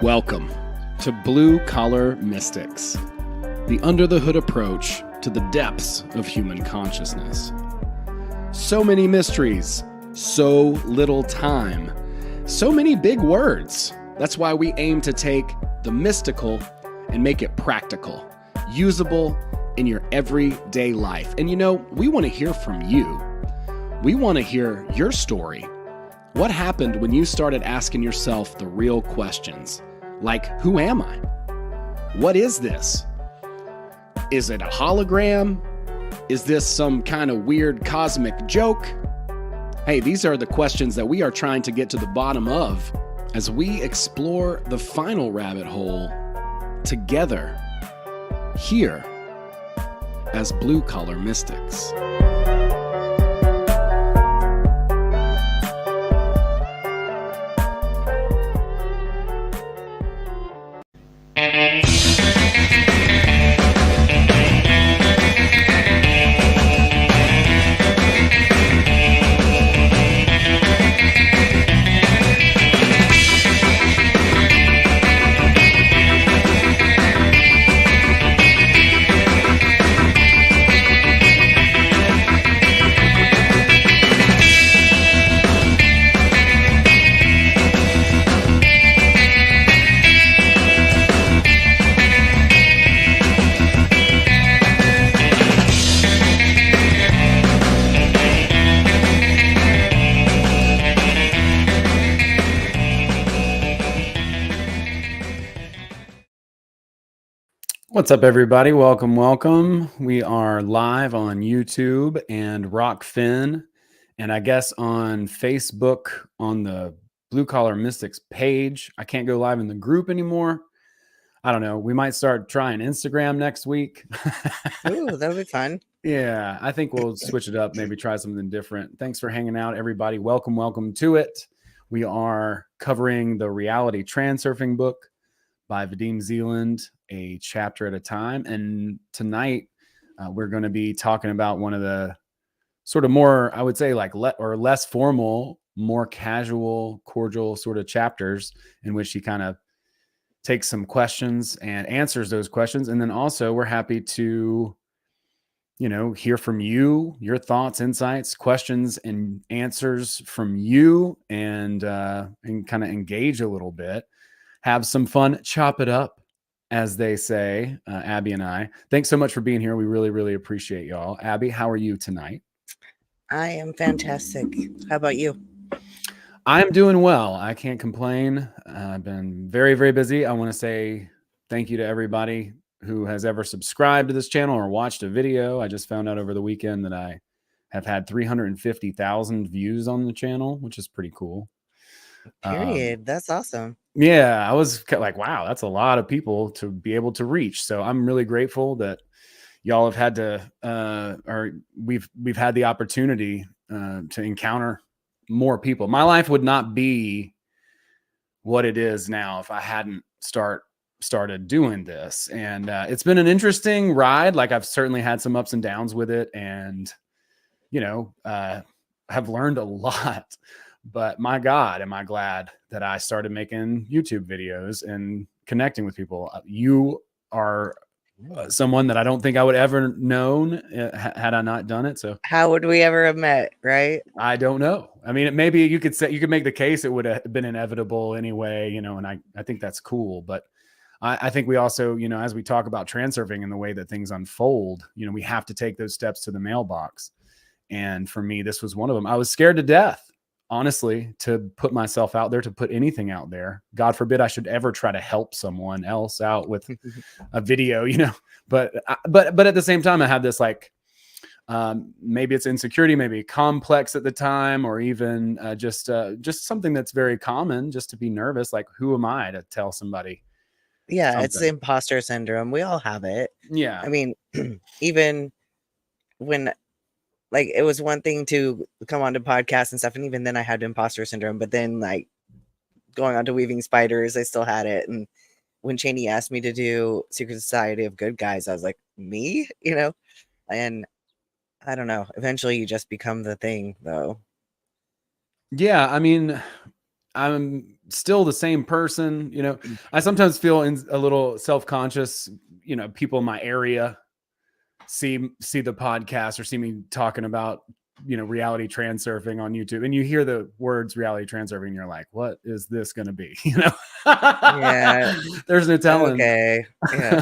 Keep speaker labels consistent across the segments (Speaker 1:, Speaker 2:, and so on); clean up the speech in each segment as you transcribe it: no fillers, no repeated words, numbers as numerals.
Speaker 1: Welcome to Blue Collar Mystics, the under-the-hood approach to the depths of human consciousness. So many mysteries, so little time, so many big words. That's why we aim to take the mystical and make it practical, usable in your everyday life. And you know, we want to hear from you. We want to hear your story. What happened when you started asking yourself the real questions? Like, who am I? What is this? Is it a hologram? Is this some kind of weird cosmic joke? Hey, these are the questions that we are trying to get to the bottom of as we explore the final rabbit hole together here as Blue Collar Mystics. What's up, everybody? Welcome. We are live on YouTube and Rockfin, and I guess on Facebook on the Blue Collar Mystics page. I can't go live in the group anymore. I don't know. We might start trying Instagram next week.
Speaker 2: Ooh, that'll be fun.
Speaker 1: Yeah, I think we'll switch it up, maybe try something different. Thanks for hanging out, everybody. Welcome to it. We are covering the Reality Transurfing Book by Vadim Zeland, a chapter at a time. And tonight we're going to be talking about one of the sort of more, I would say, like less formal, more casual, cordial sort of chapters in which he kind of takes some questions and answers those questions. And then also we're happy to, you know, hear from you, your thoughts, insights, questions, and answers from you, and kind of engage a little bit. Have some fun, chop it up, as they say, Abbie and I. Thanks so much for being here. We really appreciate y'all. Abbie, how are you tonight?
Speaker 2: I am fantastic. How about you?
Speaker 1: I'm doing well. I can't complain. I've been very busy. I want to say thank you to everybody who has ever subscribed to this channel or watched a video. I just found out over the weekend that I have had 350,000 views on the channel, which is pretty cool.
Speaker 2: Period. That's awesome.
Speaker 1: Yeah, I was like, wow, that's a lot of people to be able to reach. So I'm really grateful that y'all have had to, or we've had the opportunity to encounter more people. My life would not be what it is now if I hadn't started doing this. And it's been an interesting ride. Like, I've certainly had some ups and downs with it, and you know, have learned a lot. But my God, am I glad that I started making YouTube videos and connecting with people. You are someone that I don't think I would ever known had I not done it. So
Speaker 2: how would we ever have met, right?
Speaker 1: I don't know. I mean, maybe you could make the case it would have been inevitable anyway, you know, and I think that's cool. But I think we also, you know, as we talk about transurfing and the way that things unfold, you know, we have to take those steps to the mailbox. And for me, this was one of them. I was scared to death, honestly, to put myself out there, to put anything out there. God forbid I should ever try to help someone else out with a video, you know, but at the same time, I have this like, maybe it's insecurity, maybe complex at the time, or even just something that's very common, just to be nervous. Like, who am I to tell somebody?
Speaker 2: Yeah,
Speaker 1: something?
Speaker 2: It's the imposter syndrome. We all have it.
Speaker 1: Yeah.
Speaker 2: I mean, even when, like, it was one thing to come onto podcasts and stuff, and even then I had imposter syndrome. But then, like, going on to Weaving Spiders, I still had it. And when Cheney asked me to do Secret Society of Good Guys, I was like, me? You know? And I don't know. Eventually you just become the thing, though.
Speaker 1: Yeah, I mean, I'm still the same person. You know, I sometimes feel a little self-conscious. You know, people in my area see the podcast or see me talking about, you know, reality transurfing on YouTube, and you hear the words reality transurfing, and you're like, what is this going to be? You know,
Speaker 2: Yeah.
Speaker 1: there's no telling.
Speaker 2: Okay. Yeah.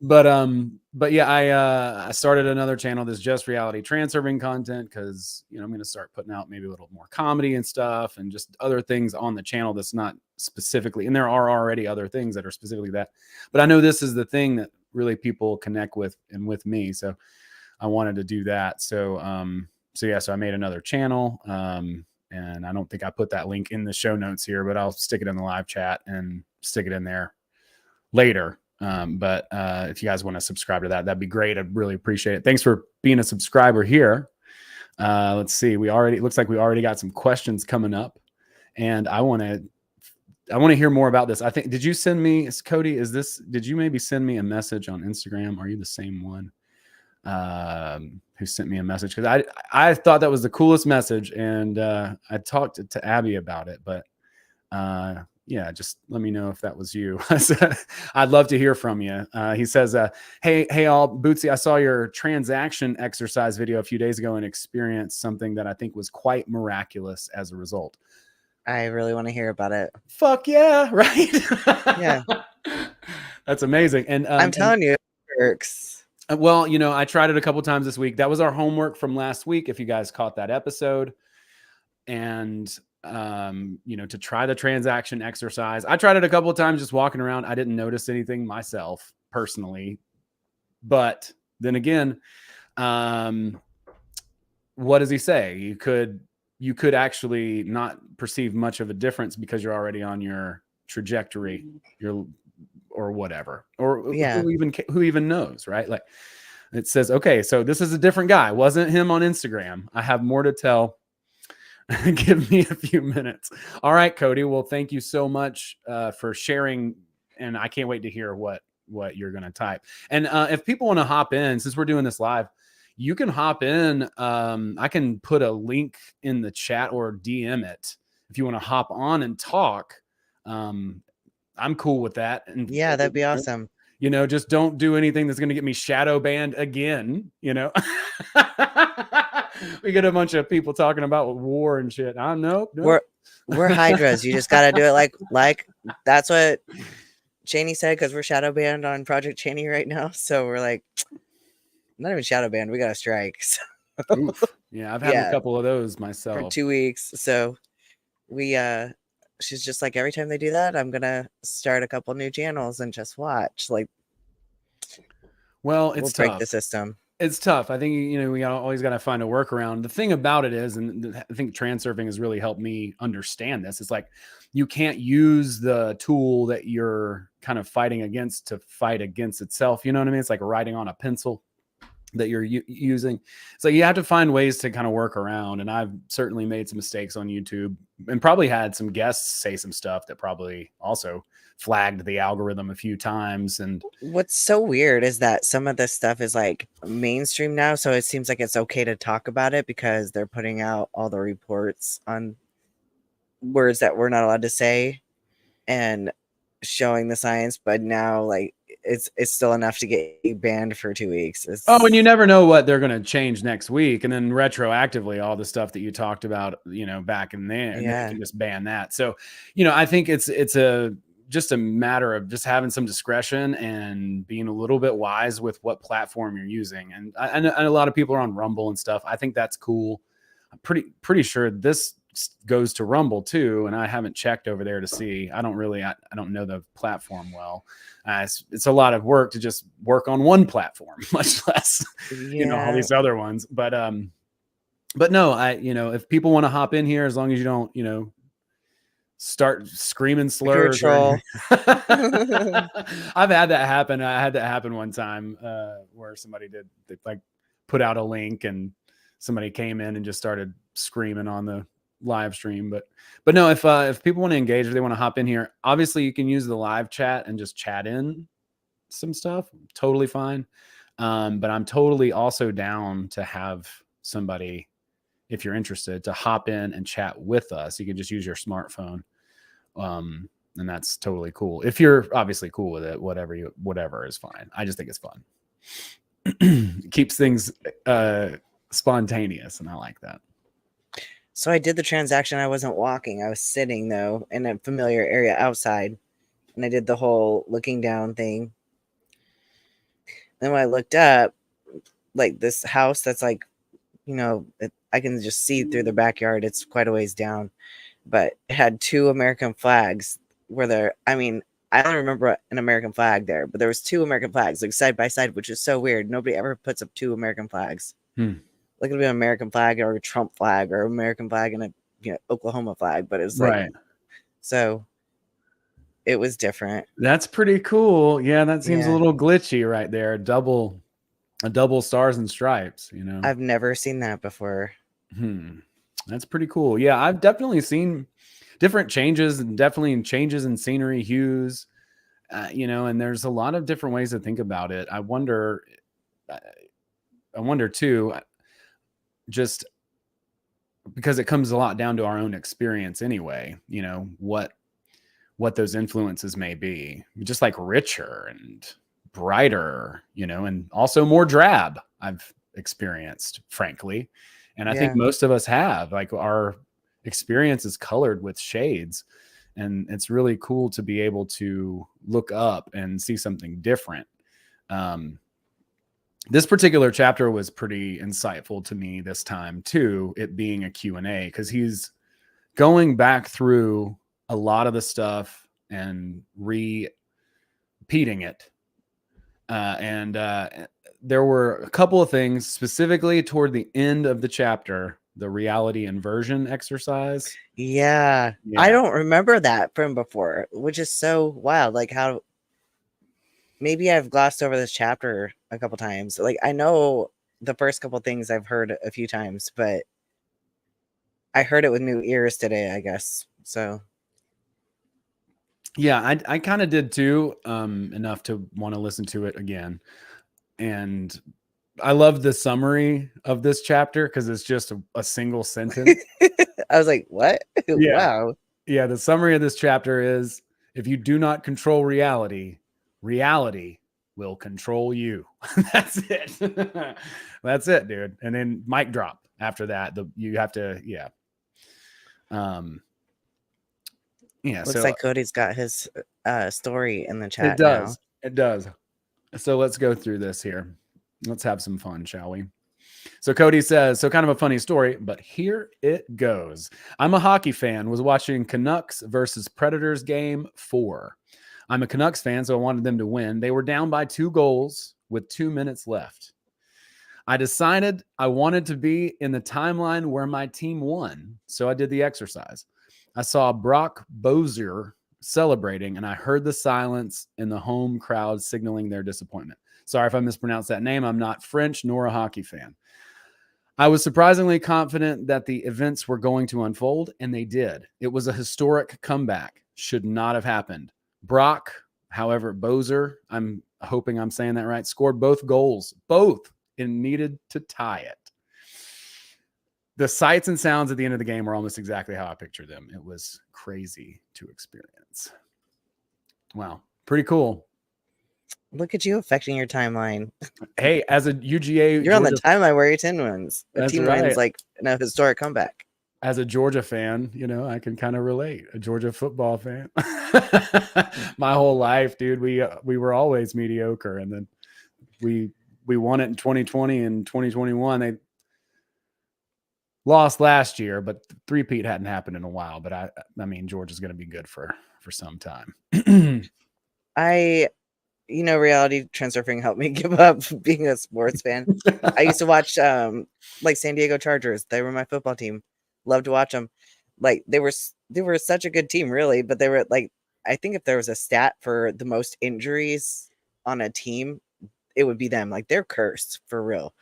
Speaker 1: But yeah, I started another channel that's just reality transurfing content, because, you know, I'm going to start putting out maybe a little more comedy and stuff and just other things on the channel that's not specifically, and there are already other things that are specifically that, but I know this is the thing that really people connect with and with me. So I wanted to do that. So I made another channel. And I don't think I put that link in the show notes here, but I'll stick it in the live chat and stick it in there later. But if you guys want to subscribe to that, that'd be great. I'd really appreciate it. Thanks for being a subscriber here. Let's see. It looks like we already got some questions coming up, and I want to hear more about this. I think, did you send me, Cody, did you maybe send me a message on Instagram? Are you the same one who sent me a message? Because I thought that was the coolest message, and I talked to Abbie about it, but yeah, just let me know if that was you. I'd love to hear from you. He says, hey all, Bootsy, I saw your transaction exercise video a few days ago and experienced something that I think was quite miraculous as a result.
Speaker 2: I really want to hear about it.
Speaker 1: Fuck yeah, right?
Speaker 2: Yeah.
Speaker 1: That's amazing. And
Speaker 2: I'm telling you, it works.
Speaker 1: Well, you know, I tried it a couple times this week. That was our homework from last week, if you guys caught that episode. And you know, to try the transaction exercise. I tried it a couple of times just walking around. I didn't notice anything myself personally. But then again, what does he say? You could actually not perceive much of a difference because you're already on your trajectory, or whatever, or
Speaker 2: Yeah.
Speaker 1: who even knows, right? Like, it says, okay, so this is a different guy. Wasn't him on Instagram. I have more to tell. Give me a few minutes. All right, Cody. Well, thank you so much for sharing, and I can't wait to hear what you're going to type. And if people want to hop in, since we're doing this live, you can hop in. I can put a link in the chat or DM it if you want to hop on and talk. I'm cool with that. And
Speaker 2: yeah, that'd be awesome.
Speaker 1: You know, just don't do anything that's going to get me shadow banned again. You know, we get a bunch of people talking about war and shit. I know
Speaker 2: we're hydras. You just got to do it like that's what Cheney said, because we're shadow banned on Project Cheney right now. So we're like, not even shadow banned. We got a strike. So.
Speaker 1: Yeah, I've had a couple of those myself
Speaker 2: for 2 weeks. So we she's just like, every time they do that, I'm gonna start a couple new channels and just watch. Like,
Speaker 1: well, it's
Speaker 2: we'll
Speaker 1: tough.
Speaker 2: break the system. It's
Speaker 1: tough. I think, you know, we always got to find a workaround. The thing about it is, and I think transurfing has really helped me understand this, it's like you can't use the tool that you're kind of fighting against to fight against itself. You know what I mean? It's like writing on a pencil that you're using. So you have to find ways to kind of work around. And I've certainly made some mistakes on YouTube, and probably had some guests say some stuff that probably also flagged the algorithm a few times. And
Speaker 2: what's so weird is that some of this stuff is like mainstream now. So it seems like it's okay to talk about it because they're putting out all the reports on words that we're not allowed to say and showing the science. But now, like, it's still enough to get you banned for 2 weeks.
Speaker 1: And you never know what they're going to change next week. And then retroactively, all the stuff that you talked about, you know, back in there, and they can just ban that. So, you know, I think it's just a matter of just having some discretion and being a little bit wise with what platform you're using. And I know a lot of people are on Rumble and stuff. I think that's cool. I'm pretty sure this goes to Rumble too, and I haven't checked over there to see. I don't know the platform well. It's a lot of work to just work on one platform, much less you know, all these other ones. But no, you know, if people want to hop in here, as long as you don't, you know, start screaming slurs. I've had that happen. I had that happen one time where somebody they like put out a link and somebody came in and just started screaming on the live stream. But no, if people want to engage, or they want to hop in here, obviously you can use the live chat and just chat in some stuff. Totally fine. But I'm totally also down to have somebody, if you're interested, to hop in and chat with us. You can just use your smartphone And that's totally cool. If you're obviously cool with it, whatever is fine. I just think it's fun. It keeps things spontaneous, and I like that.
Speaker 2: So I did the transaction. I wasn't walking. I was sitting, though, in a familiar area outside. And I did the whole looking down thing. Then when I looked up, like this house that's like, I can just see through the backyard. It's quite a ways down. But it had 2 American flags where there, I don't remember an American flag there, but there was 2 American flags, like side by side, which is so weird. Nobody ever puts up 2 American flags. Like it'll be an American flag or a Trump flag or American flag and a Oklahoma flag, but it was like, so it was different.
Speaker 1: That's pretty cool. Yeah, that seems a little glitchy right there. A double stars and stripes,
Speaker 2: I've never seen that before.
Speaker 1: That's pretty cool. Yeah, I've definitely seen different changes and definitely changes in scenery, hues, and there's a lot of different ways to think about it. I wonder too, just because it comes a lot down to our own experience anyway, what those influences may be, just like richer and brighter, and also more drab I've experienced, frankly. And I think most of us have, like, our experience is colored with shades, and it's really cool to be able to look up and see something different. This particular chapter was pretty insightful to me this time too, it being a Q&A, because he's going back through a lot of the stuff and repeating it. There were a couple of things specifically toward the end of the chapter, the reality inversion exercise.
Speaker 2: Yeah. I don't remember that from before, which is so wild. Like how maybe I've glossed over this chapter a couple times. Like I know the first couple things I've heard a few times, but I heard it with new ears today, I guess. So
Speaker 1: yeah, I kind of did too, enough to want to listen to it again. And I love the summary of this chapter because it's just a single sentence.
Speaker 2: I was like, what?
Speaker 1: Yeah.
Speaker 2: Wow.
Speaker 1: Yeah, the summary of this chapter is, if you do not control reality, reality will control you. That's it. That's it, dude. And then mic drop after that. You have to, yeah.
Speaker 2: Looks like Cody's got his story in the chat.
Speaker 1: It does. So let's go through this here. Let's have some fun, shall we? So Cody says, so kind of a funny story, but here it goes. I'm a hockey fan, was watching Canucks versus Predators game 4. I'm a Canucks fan, so I wanted them to win. They were down by 2 goals with 2 minutes left. I decided I wanted to be in the timeline where my team won, so I did the exercise. I saw Brock Boeser celebrating, and I heard the silence in the home crowd signaling their disappointment. Sorry if I mispronounced that name. I'm not French nor a hockey fan. I was surprisingly confident that the events were going to unfold, and they did. It was a historic comeback. Should not have happened. Brock, however, Boeser, I'm hoping I'm saying that right, scored both goals, and needed to tie it. The sights and sounds at the end of the game were almost exactly how I pictured them. It was crazy to experience. Wow. Pretty cool.
Speaker 2: Look at you affecting your timeline.
Speaker 1: Hey, as a UGA,
Speaker 2: you're on the timeline where your team wins. A team wins like a historic comeback.
Speaker 1: As a Georgia fan, I can kind of relate. A Georgia football fan. My whole life, dude, we were always mediocre, and then we won it in 2020 and 2021. They lost last year, but three-peat hadn't happened in a while. But I mean, Georgia's going to be good for some time.
Speaker 2: Reality Transurfing helped me give up being a sports fan. I used to watch like San Diego Chargers. They were my football team. Loved to watch them. Like they were such a good team, really. But they were like, I think if there was a stat for the most injuries on a team, it would be them. Like they're cursed for real.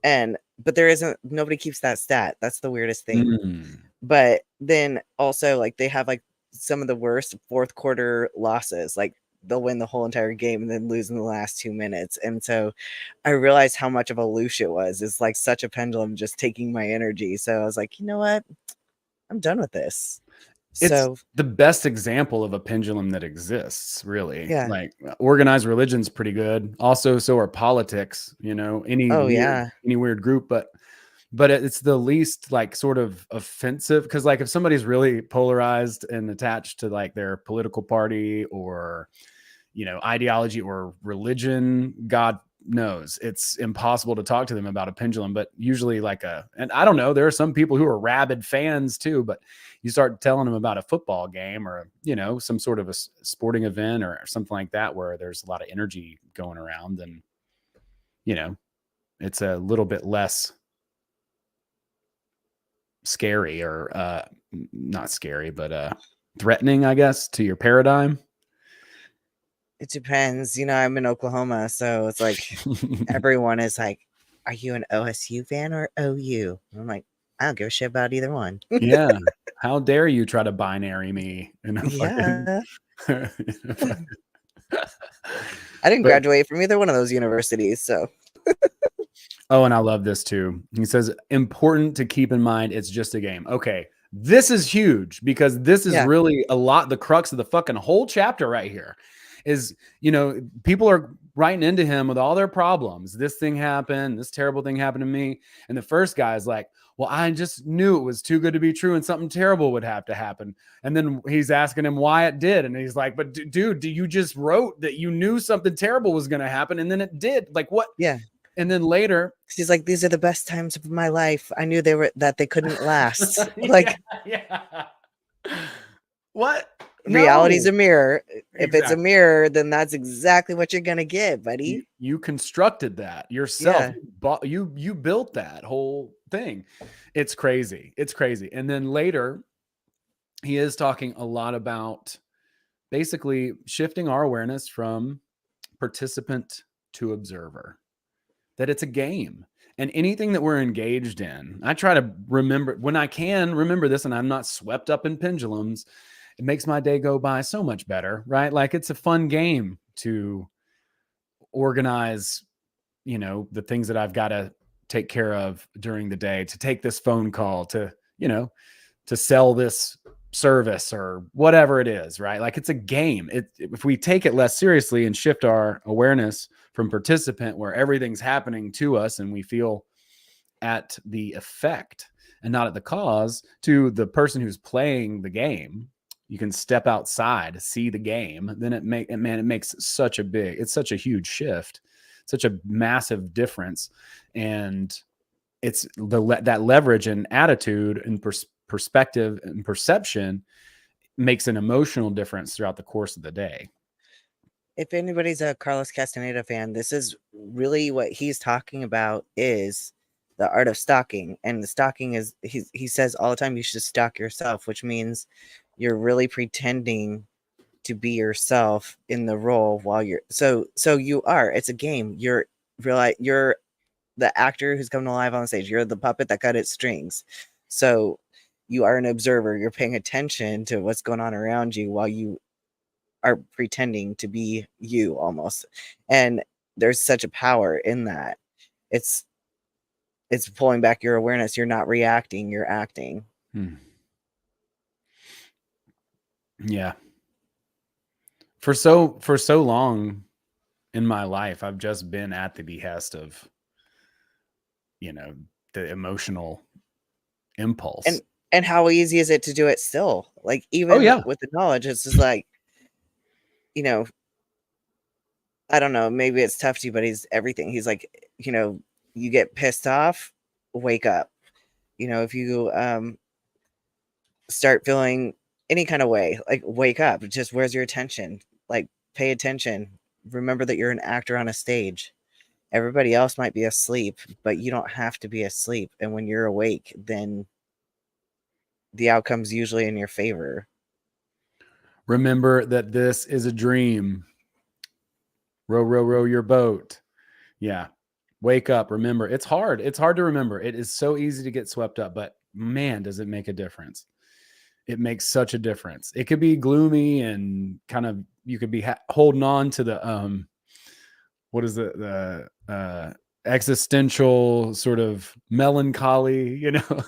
Speaker 2: But there isn't, nobody keeps that stat. That's the weirdest thing. But then also like they have like some of the worst fourth quarter losses. Like they'll win the whole entire game and then lose in the last 2 minutes. And so I realized how much of a loosh it was. It's like such a pendulum just taking my energy. So I was like, you know what? I'm done with this. So
Speaker 1: the best example of a pendulum that exists, really.
Speaker 2: yeah.
Speaker 1: Like organized religion's pretty good. Also, so are politics, you know,
Speaker 2: Oh yeah.
Speaker 1: any weird group, but it's the least like sort of offensive, because like if somebody's really polarized and attached to like their political party or, you know, ideology or religion, God knows it's impossible to talk to them about a pendulum. But usually and I don't know, there are some people who are rabid fans too, but you start telling them about a football game or, you know, some sort of a sporting event or something like that where there's a lot of energy going around, then, you know, it's a little bit less scary or not scary, but threatening, I guess, to your paradigm.
Speaker 2: It depends. You know, I'm in Oklahoma, so it's like everyone is like, "Are you an OSU fan or OU?" I'm like, I don't give a shit about either one.
Speaker 1: Yeah. How dare you try to binary me? And I'm fucking.
Speaker 2: Yeah. I didn't
Speaker 1: But
Speaker 2: graduate from either one of those universities, so
Speaker 1: oh, and I love this too. He says, important to keep in mind, it's just a game. Okay. This is huge because this is
Speaker 2: yeah.
Speaker 1: really the crux of the fucking whole chapter right here is, you know, people are writing into him with all their problems. This thing happened. This terrible thing happened to me. And the first guy is like, well, I just knew it was too good to be true and something terrible would have to happen. And then he's asking him why it did. And he's like, but dude, you just wrote that you knew something terrible was going to happen. And then it did. Like what?
Speaker 2: Yeah.
Speaker 1: And then later,
Speaker 2: she's like, these are the best times of my life. I knew they couldn't last. Like,
Speaker 1: yeah. What?
Speaker 2: Reality's a mirror. If it's a
Speaker 1: Exactly.
Speaker 2: mirror, then that's exactly what you're gonna get, buddy.
Speaker 1: You constructed that yourself.
Speaker 2: Yeah.
Speaker 1: You built that whole thing. It's crazy. It's crazy. And then later, he is talking a lot about basically shifting our awareness from participant to observer. That it's a game. And anything that we're engaged in, I try to remember when I can remember this and I'm not swept up in pendulums. It makes my day go by so much better, right? Like it's a fun game to organize, you know, the things that I've got to take care of during the day, to take this phone call, to, you know, to sell this service or whatever it is, right? Like it's a game. If we take it less seriously and shift our awareness from participant where everything's happening to us and we feel at the effect and not at the cause, to the person who's playing the game, you can step outside, see the game, then it makes such a huge shift, such a massive difference. And it's that leverage and attitude and perspective and perception makes an emotional difference throughout the course of the day.
Speaker 2: If anybody's a Carlos Castaneda fan, this is really what he's talking about, is the art of stalking. And the stalking is, he says all the time, you should stalk yourself, which means you're really pretending to be yourself in the role while you're so you are. It's a game. You're the actor who's coming alive on the stage. You're the puppet that cut its strings. So you are an observer. You're paying attention to what's going on around you while you are pretending to be you almost. And there's such a power in that. It's pulling back your awareness. You're not reacting, you're acting.
Speaker 1: Yeah. For so long in my life, I've just been at the behest of, you know, the emotional impulse.
Speaker 2: And how easy is it to do it still? Like, even with the knowledge, it's just like, you know, I don't know, maybe it's tough to you, but he's everything. He's like, you know, you get pissed off, wake up. You know, if you start feeling any kind of way, like, wake up. Just, where's your attention? Like, pay attention. Remember that you're an actor on a stage. Everybody else might be asleep, but you don't have to be asleep. And when you're awake, then the outcome's usually in your favor.
Speaker 1: Remember that this is a dream. Row, row, row your boat. Yeah. Wake up. Remember, it's hard. It's hard to remember. It is so easy to get swept up, but man, does it make a difference. It makes such a difference. It could be gloomy and kind of, you could be holding on to the, what is it? The existential sort of melancholy, you know,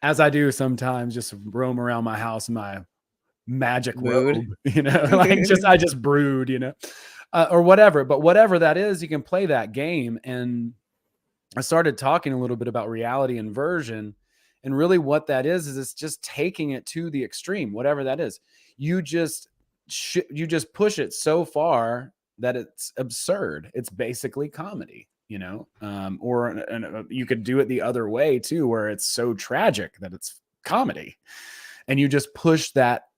Speaker 1: as I do sometimes, just roam around my house in my magic
Speaker 2: Mood.
Speaker 1: robe, like I just brewed, or whatever. But whatever that is, you can play that game. And I started talking a little bit about reality inversion, and really what that is it's just taking it to the extreme, whatever that is. You just push it so far that it's absurd. It's basically comedy, or you could do it the other way too, where it's so tragic that it's comedy, and you just push that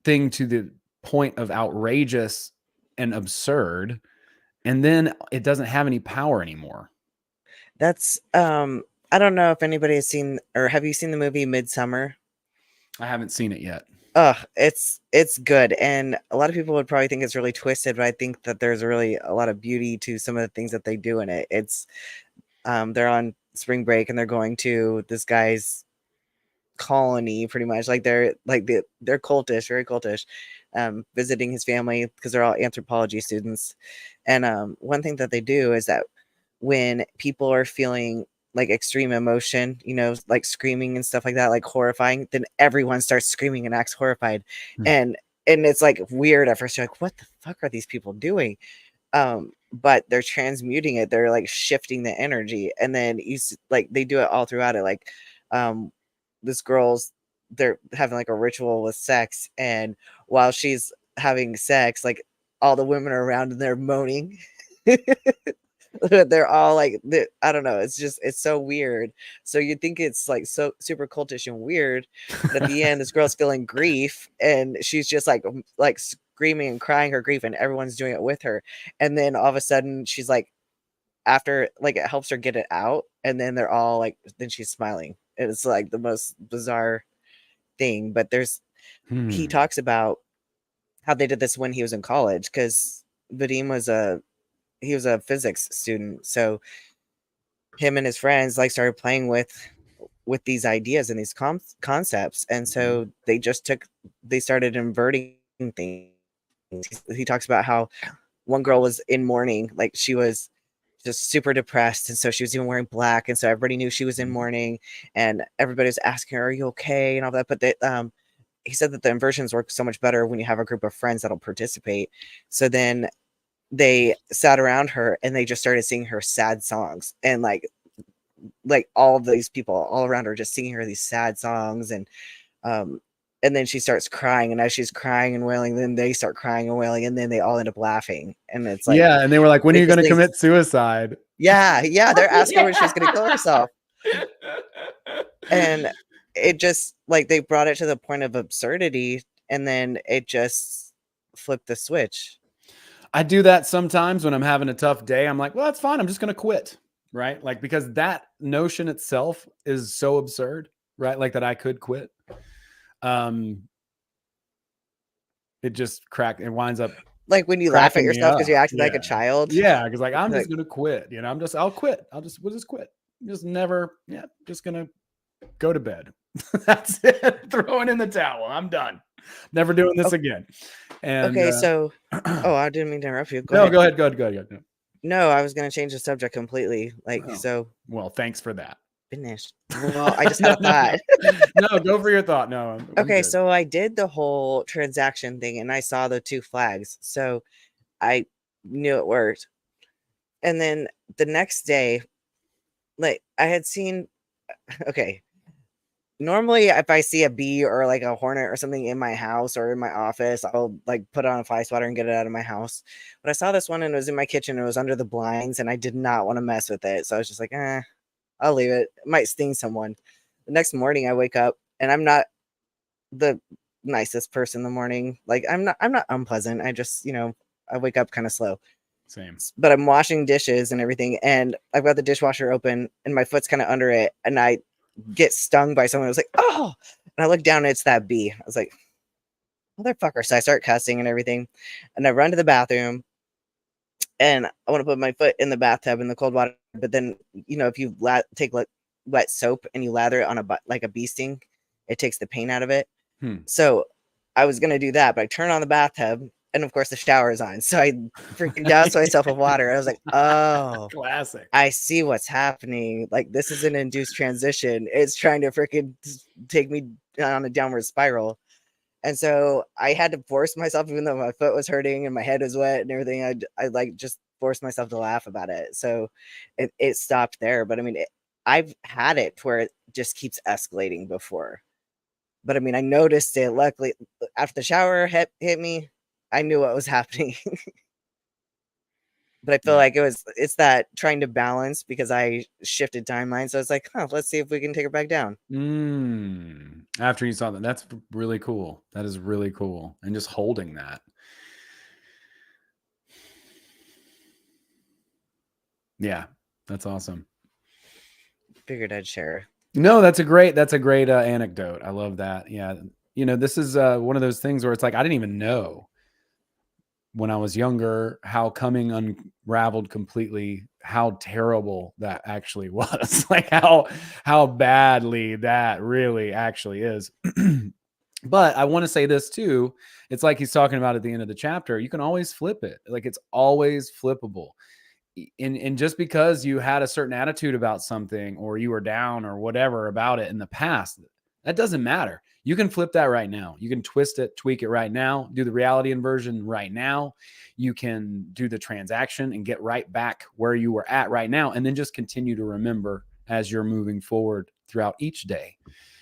Speaker 1: thing to the point of outrageous and absurd, and then it doesn't have any power anymore.
Speaker 2: That's I don't know if anybody has seen, or have you seen the movie Midsummer?
Speaker 1: I haven't seen it yet.
Speaker 2: It's good, and a lot of people would probably think it's really twisted, but I think that there's really a lot of beauty to some of the things that they do in it. It's they're on spring break and they're going to this guy's colony, pretty much. Like they're cultish, very cultish, visiting his family because they're all anthropology students. And one thing that they do is that when people are feeling like extreme emotion, like screaming and stuff like that, like horrifying, then everyone starts screaming and acts horrified. And it's like weird at first. You're like, what the fuck are these people doing? But they're transmuting it. They're like shifting the energy. And then they do it all throughout it. Like this girl's, they're having like a ritual with sex. And while she's having sex, like all the women are around and they're moaning. They're all like, I don't know. It's so weird. So you think it's like so super cultish and weird, but at the end, this girl's feeling grief and she's just like screaming and crying her grief, and everyone's doing it with her. And then all of a sudden, she's like, after like it helps her get it out, and then they're all like, then she's smiling. And it's like the most bizarre thing. But he talks about how they did this when he was in college, because Vadim was a physics student. So him and his friends like started playing with these ideas and these concepts. And so they started inverting things. He talks about how one girl was in mourning, like she was just super depressed. And so she was even wearing black. And so everybody knew she was in mourning, and everybody was asking her, are you okay? And all that. But he said that the inversions work so much better when you have a group of friends that'll participate. So then they sat around her and they just started singing her sad songs, and like all of these people all around her just singing her these sad songs. And then she starts crying, and as she's crying and wailing, then they start crying and wailing, and then they all end up laughing. And it's like,
Speaker 1: yeah, and they were like, when are you going to commit suicide?
Speaker 2: Yeah, they're asking when she's going to kill herself. And it just like they brought it to the point of absurdity, and then it just flipped the switch.
Speaker 1: I do that sometimes when I'm having a tough day. I'm like, well, that's fine. I'm just going to quit. Right. Like, because that notion itself is so absurd, right? Like that I could quit. It just it winds up
Speaker 2: like when you laugh at yourself because you're acting like a child.
Speaker 1: Yeah. Because like, I'm just going to quit. I'll quit. We'll just quit. Just going to go to bed. That's it. Throwing in the towel. I'm done. Never doing this again. And,
Speaker 2: okay. So, I didn't mean to interrupt you.
Speaker 1: Go ahead.
Speaker 2: No, I was going to change the subject completely.
Speaker 1: Well, thanks for that.
Speaker 2: Finished. Well, I just had a thought.
Speaker 1: No, go for your thought. No. I'm
Speaker 2: okay.
Speaker 1: good.
Speaker 2: So I did the whole transaction thing, and I saw the 2 flags. So I knew it worked. And then the next day, like I had seen, okay. Normally, if I see a bee or like a hornet or something in my house or in my office, I'll like put on a fly swatter and get it out of my house. But I saw this one and it was in my kitchen. It was under the blinds, and I did not want to mess with it. So I was just like, I'll leave it. It might sting someone. The next morning, I wake up and I'm not the nicest person in the morning. Like I'm not unpleasant. I just, I wake up kind of slow.
Speaker 1: Same.
Speaker 2: But I'm washing dishes and everything, and I've got the dishwasher open and my foot's kind of under it, and I get stung by someone. I was like, oh, and I look down and it's that bee. I was like, motherfucker. So I start cussing and everything, and I run to the bathroom, and I want to put my foot in the bathtub in the cold water. But then, if you take wet soap and you lather it on a bee sting, it takes the pain out of it. So I was going to do that, but I turn on the bathtub, and of course the shower is on. So I freaking doused myself with water. I was like, oh,
Speaker 1: classic.
Speaker 2: I see what's happening. Like, this is an induced transition. It's trying to freaking take me on a downward spiral. And so I had to force myself, even though my foot was hurting and my head was wet and everything, I like just forced myself to laugh about it. So it stopped there. But I mean, I've had it where it just keeps escalating before. But I mean, I noticed it. Luckily, after the shower hit me, I knew what was happening. But I feel like it's that trying to balance, because I shifted timeline. So it's like, let's see if we can take it back down.
Speaker 1: After you saw that, that's really cool. That is really cool. And just holding that. Yeah, that's awesome.
Speaker 2: Figured I'd share.
Speaker 1: No, that's a great anecdote. I love that. Yeah. This is one of those things where it's like, I didn't even know when I was younger how coming unraveled completely, how terrible that actually was. Like how badly that really actually is. But I want to say this too. It's like he's talking about at the end of the chapter. You can always flip it. Like it's always flippable. And just because you had a certain attitude about something, or you were down or whatever about it in the past, that doesn't matter. You can flip that right now. You can twist it, tweak it right now, do the reality inversion right now. You can do the transaction and get right back where you were at right now. And then just continue to remember as you're moving forward throughout each day.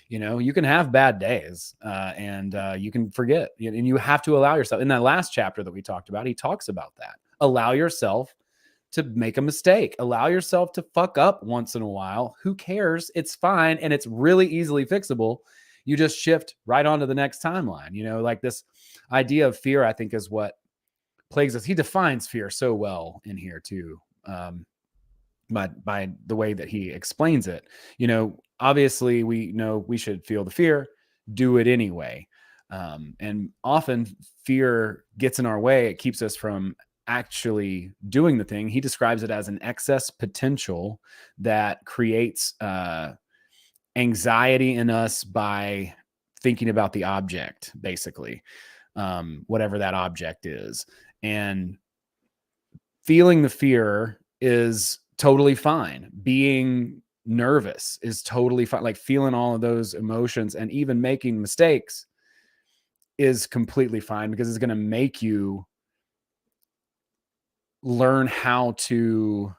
Speaker 1: You can have bad days and you can forget, and you have to allow yourself. In that last chapter that we talked about, he talks about that. Allow yourself to make a mistake. Allow yourself to fuck up once in a while. Who cares? It's fine. And it's really easily fixable. You just shift right onto the next timeline. Like this idea of fear, I think, is what plagues us. He defines fear so well in here too. By the way that he explains it, obviously we know we should feel the fear, do it anyway. And often fear gets in our way. It keeps us from actually doing the thing. He describes it as an excess potential that creates anxiety in us by thinking about the object, basically, whatever that object is. And feeling the fear is totally fine. Being nervous is totally fine. Like feeling all of those emotions and even making mistakes is completely fine, because it's going to make you learn how to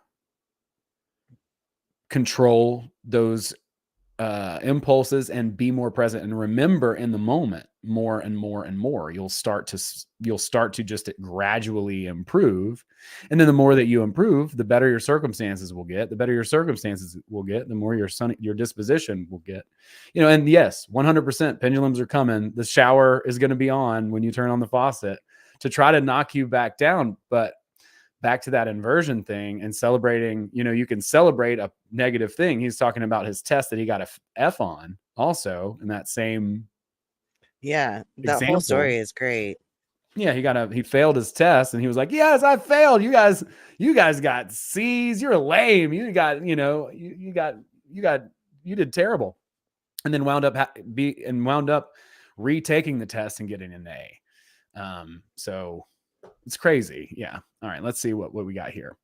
Speaker 1: control those impulses and be more present and remember in the moment more and more and more. You'll start to just gradually improve. And then the more that you improve, the better your circumstances will get. The better your circumstances will get, the more your disposition will get. And yes, 100% pendulums are coming. The shower is going to be on when you turn on the faucet to try to knock you back down. But back to that inversion thing and celebrating, you can celebrate a negative thing. He's talking about his test that he got a F on also in that same.
Speaker 2: Yeah. That whole story is great.
Speaker 1: Yeah. He failed his test and he was like, yes, I failed. You guys got C's. You're lame. You did terrible. And then wound up retaking the test and getting an A. So it's crazy. Yeah. All right. Let's see what we got here.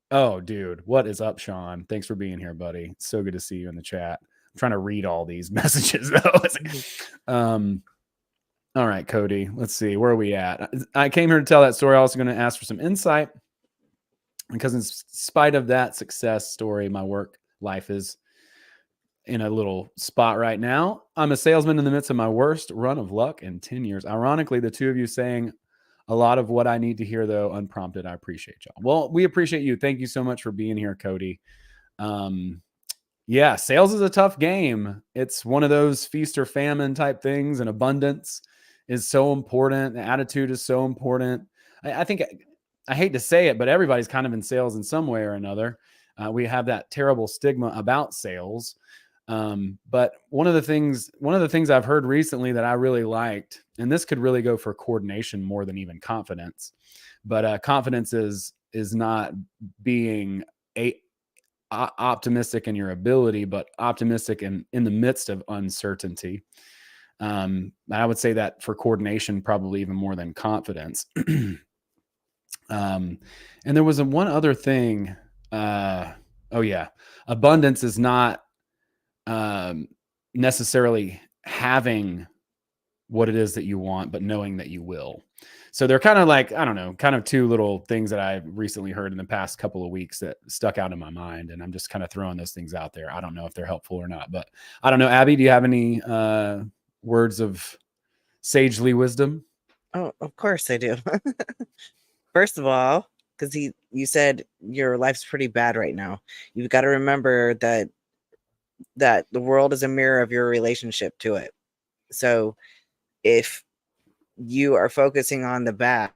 Speaker 1: Oh, dude. What is up, Sean? Thanks for being here, buddy. It's so good to see you in the chat. I'm trying to read all these messages, though. All right, Cody. Let's see. Where are we at? I came here to tell that story. I'm also going to ask for some insight, because in spite of that success story, my work life is in a little spot right now. I'm a salesman in the midst of my worst run of luck in 10 years. Ironically, the two of you saying a lot of what I need to hear, though, unprompted. I appreciate y'all. Well, we appreciate you. Thank you so much for being here, Cody. Yeah, sales is a tough game. It's one of those feast or famine type things, and abundance is so important. The attitude is so important. I think, I hate to say it, but everybody's kind of in sales in some way or another. We have that terrible stigma about sales. But one of the things I've heard recently that I really liked, and this could really go for coordination more than even confidence, but confidence is not being optimistic in your ability, but optimistic in the midst of uncertainty. I would say that for coordination, probably even more than confidence. And there was one other thing. Oh yeah. Abundance is not necessarily having what it is that you want, but knowing that you will. So they're kind of like, I don't know, kind of two little things that I recently heard in the past couple of weeks that stuck out in my mind. And I'm just kind of throwing those things out there. I don't know if they're helpful or not, but I don't know. Abbie, do you have any words of sagely wisdom?
Speaker 2: Oh, of course I do. First of all, because you said your life's pretty bad right now. You've got to remember that the world is a mirror of your relationship to it. So if you are focusing on the bad,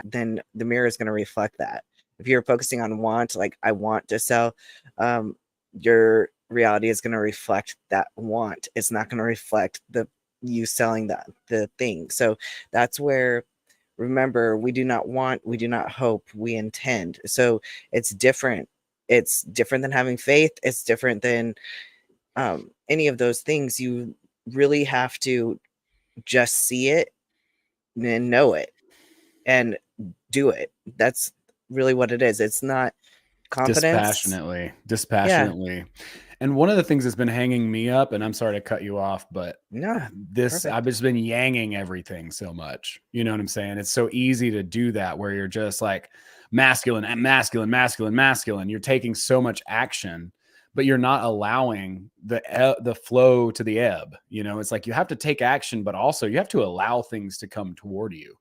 Speaker 2: then the mirror is going to reflect that. If you're focusing on want, like I want to sell, your reality is going to reflect that want. It's not going to reflect you selling the thing. So that's where, remember, we do not want, we do not hope, we intend. So it's different. It's different than having faith. It's different than any of those things. You really have to just see it and know it and do it. That's really what it is. It's not confidence. Yeah.
Speaker 1: Dispassionately. And one of the things that's been hanging me up, and I'm sorry to cut you off, but
Speaker 2: No.
Speaker 1: I've just been yanging everything so much. You know what I'm saying? It's so easy to do that where you're just like masculine and masculine, masculine, masculine. You're taking so much action, but you're not allowing the flow to the ebb. You know, it's like you have to take action, but also you have to allow things to come toward you.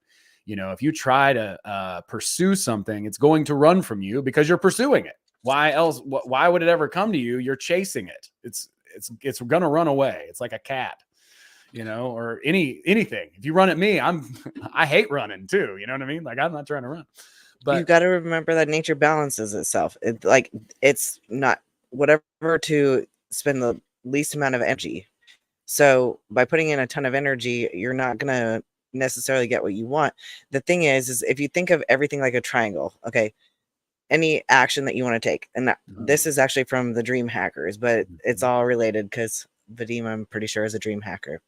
Speaker 1: You know, if you try to pursue something, it's going to run from you because you're pursuing it. Why else? Why would it ever come to you? You're chasing it. It's going to run away. It's like a cat, you know, or anything. If you run at me, I hate running too. You know what I mean? Like I'm not trying to run, but
Speaker 2: You've got to remember that nature balances itself. It's not whatever to spend the least amount of energy. So by putting in a ton of energy, you're not going to necessarily get what you want. The thing is if you think of everything like a triangle, okay, any action that you want to take, and this is actually from the Dream Hackers, but it's all related because Vadim, I'm pretty sure, is a dream hacker.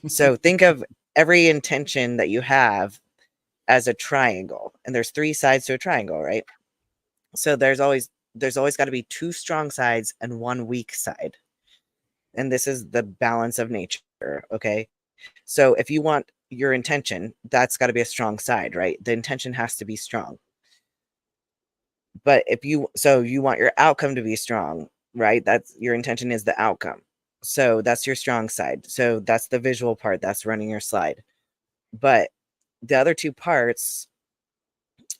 Speaker 2: So think of every intention that you have as a triangle, and there's 3 sides to a triangle, right? So there's always got to be 2 strong sides and 1 weak side. And this is the balance of nature, okay? So if you want your intention, that's got to be a strong side, right? The intention has to be strong. But you want your outcome to be strong, right? That's your intention is the outcome. So that's your strong side. So that's the visual part, that's running your slide. But the other 2 parts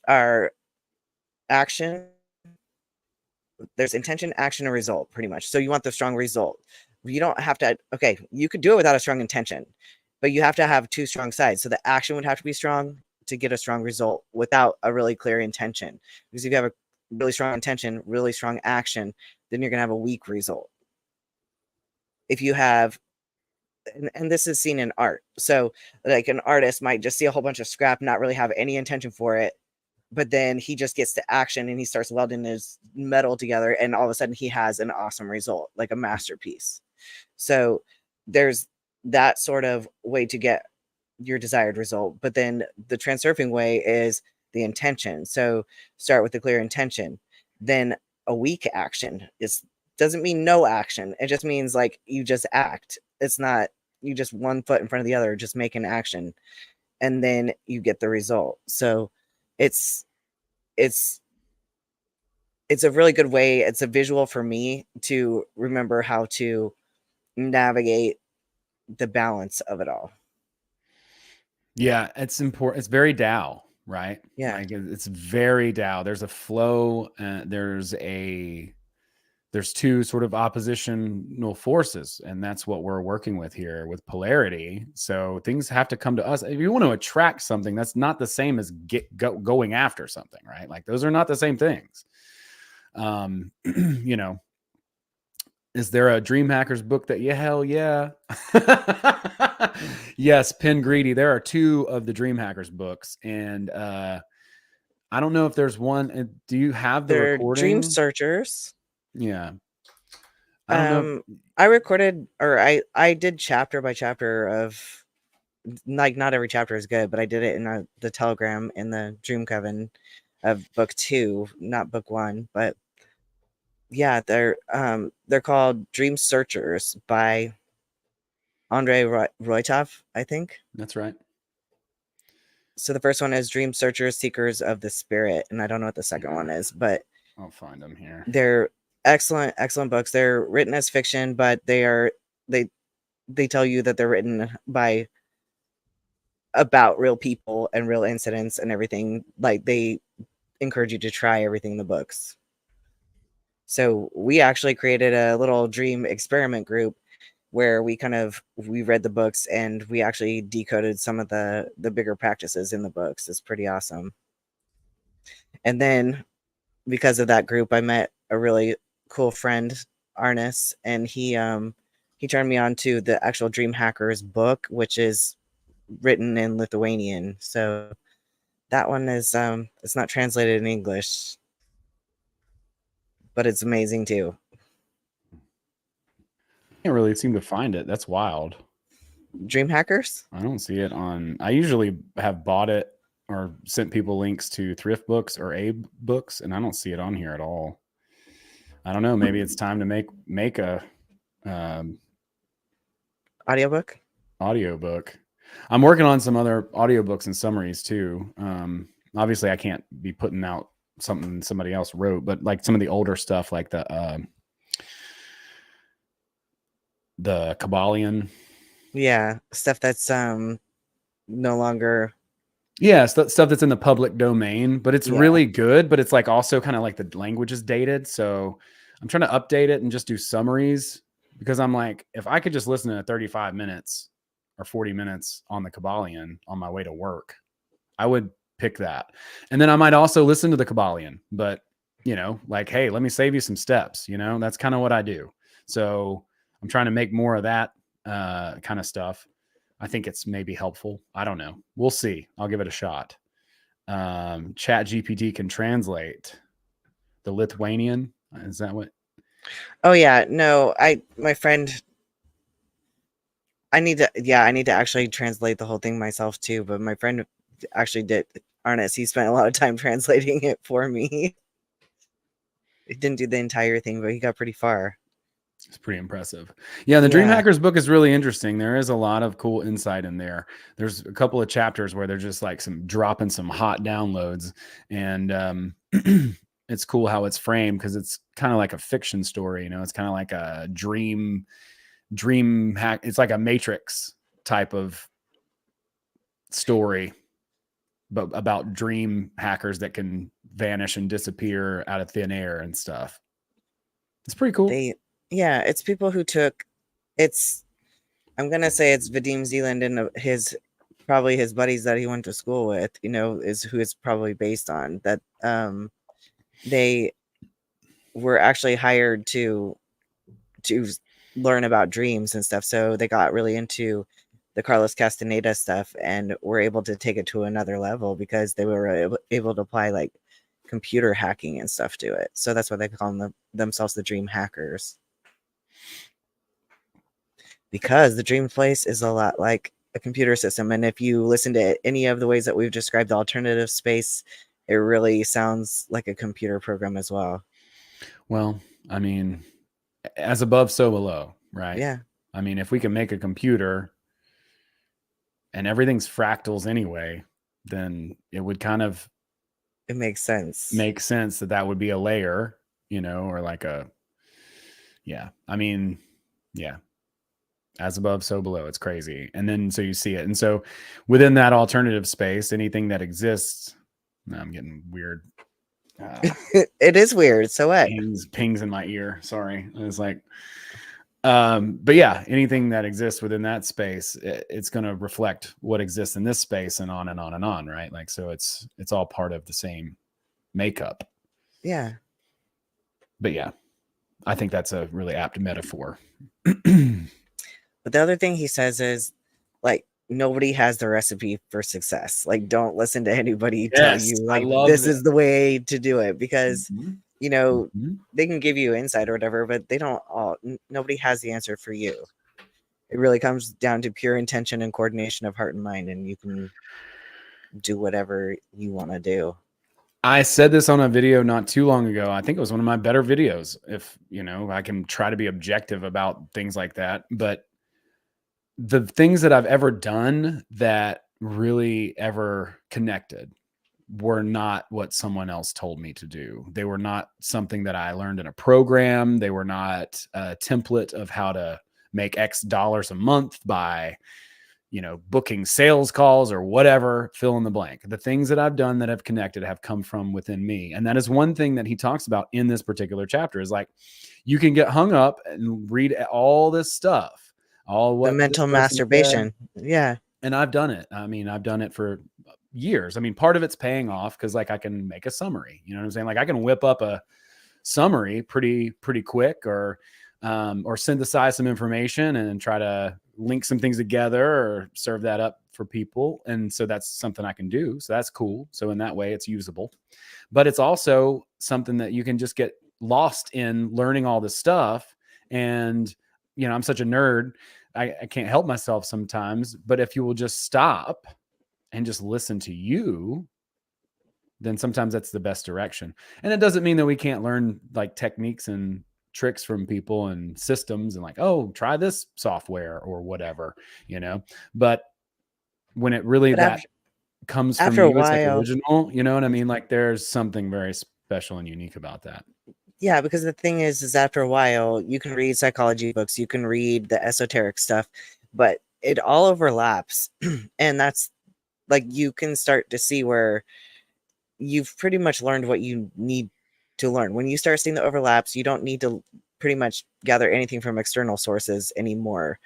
Speaker 2: are action. There's intention, action, and result, pretty much. So you want the strong result. You don't have to, okay, you could do it without a strong intention, but you have to have 2 strong sides. So the action would have to be strong to get a strong result without a really clear intention. Because if you have a really strong intention, really strong action, then you're going to have a weak result. If you have, and this is seen in art. So like an artist might just see a whole bunch of scrap, not really have any intention for it, but then he just gets to action and he starts welding his metal together, and all of a sudden he has an awesome result, like a masterpiece. So there's that sort of way to get your desired result. But then the transurfing way is the intention. So start with the clear intention. Then a weak action doesn't mean no action. It just means like you just act. It's not you just 1 foot in front of the other, just make an action, and then you get the result. So it's a really good way. It's a visual for me to remember how to navigate the balance of it all.
Speaker 1: yeah, it's important. It's very Tao, right?
Speaker 2: Yeah.
Speaker 1: Like it's very Tao. There's a flow. There's 2 sort of oppositional forces, and that's what we're working with here with polarity. So things have to come to us. If you want to attract something, that's not the same as going after something, right? Like those are not the same things. You know, is there a Dream Hackers book that hell yeah. Yes, Pen Greedy. There are 2 of the Dream Hackers books, and I don't know if there's one. Do you have the
Speaker 2: They're
Speaker 1: recording?
Speaker 2: Dream Searchers.
Speaker 1: Yeah. I don't know.
Speaker 2: I recorded, or I did chapter by chapter of, like, not every chapter is good, but I did it in the Telegram in the Dream Coven of book 2, not book 1. But yeah, they're called Dream Searchers by, Andrei Roitov, I think.
Speaker 1: That's right.
Speaker 2: So the first one is Dream Searchers, Seekers of the Spirit, and I don't know what the second one is, but
Speaker 1: I'll find them here.
Speaker 2: they're excellent books. They're written as fiction, but they tell you that they're written about real people and real incidents and everything. Like, they encourage you to try everything in the books. So we actually created a little dream experiment group where we read the books and we actually decoded some of the bigger practices in the books. It's pretty awesome. And then because of that group, I met a really cool friend, Arnis, and he turned me on to the actual Dream Hackers book, which is written in Lithuanian. So that one is it's not translated in English, but it's amazing too.
Speaker 1: Can't really seem to find it. That's wild.
Speaker 2: Dream Hackers?
Speaker 1: I don't see it on. I usually have bought it or sent people links to Thrift Books or Abe Books, and I don't see it on here at all. I don't know. Maybe it's time to make a
Speaker 2: Audiobook?
Speaker 1: Audiobook. I'm working on some other audiobooks and summaries too. Obviously, I can't be putting out something somebody else wrote, but like some of the older stuff, like the Kabbalion.
Speaker 2: Yeah, stuff that's no longer.
Speaker 1: Yeah, stuff that's in the public domain, but it's really good. But it's like also kind of like the language is dated. So I'm trying to update it and just do summaries, because I'm like, if I could just listen to 35 minutes or 40 minutes on the Kabbalion on my way to work, I would pick that. And then I might also listen to the Kabbalion, but like, hey, let me save you some steps. That's kind of what I do. So I'm trying to make more of that kind of stuff. I think it's maybe helpful. I don't know. We'll see. I'll give it a shot. Chat GPT can translate the Lithuanian. Is that what?
Speaker 2: Oh yeah. No, my friend, I need to actually translate the whole thing myself too. But my friend actually did. Arnis, he spent a lot of time translating it for me. He didn't do the entire thing, but he got pretty far.
Speaker 1: It's pretty impressive. Yeah, the Dream Hackers book is really interesting. There is a lot of cool insight in there. There's a couple of chapters where they're just like dropping some hot downloads, and it's cool how it's framed, because it's kind of like a fiction story. It's kind of like a dream hack. It's like a Matrix type of story, but about dream hackers that can vanish and disappear out of thin air and stuff. It's pretty cool.
Speaker 2: It's people who took. I'm gonna say it's Vadim Zeland and probably his buddies that he went to school with. Is who it's probably based on. That they were actually hired to learn about dreams and stuff. So they got really into the Carlos Castaneda stuff and were able to take it to another level because they were able to apply like computer hacking and stuff to it. So that's why they call themselves the Dream Hackers. Because the dream place is a lot like a computer system. And if you listen to any of the ways that we've described the alternative space, it really sounds like a computer program as well.
Speaker 1: Well, I mean, as above, so below, right?
Speaker 2: Yeah.
Speaker 1: I mean, if we can make a computer and everything's fractals anyway, then it would kind of...
Speaker 2: It makes sense.
Speaker 1: Makes sense that would be a layer, or like a... Yeah. I mean, yeah. As above, so below. It's crazy. And then so you see it. And so within that alternative space, anything that exists... No, I'm getting weird.
Speaker 2: It is weird. So what?
Speaker 1: Pings in my ear. Sorry. It's like... but yeah, anything that exists within that space, it's going to reflect what exists in this space, and on and on and on, right? Like, so it's all part of the same makeup.
Speaker 2: Yeah.
Speaker 1: But yeah, I think that's a really apt metaphor.
Speaker 2: But the other thing he says is, like, nobody has the recipe for success. Like, don't listen to anybody tell you, like, this is the way to do it, because they can give you insight or whatever, but nobody has the answer for you. It really comes down to pure intention and coordination of heart and mind, and you can do whatever you want to do.
Speaker 1: I said this on a video not too long ago. I think it was one of my better videos. If, I can try to be objective about things like that, but the things that I've ever done that really ever connected were not what someone else told me to do. They were not something that I learned in a program. They were not a template of how to make X dollars a month by, booking sales calls or whatever, fill in the blank. The things that I've done that have connected have come from within me. And that is one thing that he talks about in this particular chapter is like, you can get hung up and read all this stuff, all what
Speaker 2: The mental masturbation. Yeah.
Speaker 1: And I've done it. I mean, I've done it for years. I mean, part of it's paying off because like I can make a summary, you know what I'm saying? Like I can whip up a summary pretty quick or synthesize some information and try to link some things together or serve that up for people. And so that's something I can do. So that's cool. So in that way it's usable, but it's also something that you can just get lost in learning all this stuff. And, I'm such a nerd. I can't help myself sometimes, but if you will just stop and just listen to you, then sometimes that's the best direction. And it doesn't mean that we can't learn like techniques and tricks from people and systems and like, oh, try this software or whatever, but when it really comes from
Speaker 2: after a
Speaker 1: you, it's like
Speaker 2: while,
Speaker 1: original, you know what I mean? Like there's something very special and unique about that.
Speaker 2: yeah, because the thing is after a while, you can read psychology books, you can read the esoteric stuff, but it all overlaps. And that's like, you can start to see where you've pretty much learned what you need to learn. When you start seeing the overlaps, you don't need to pretty much gather anything from external sources anymore.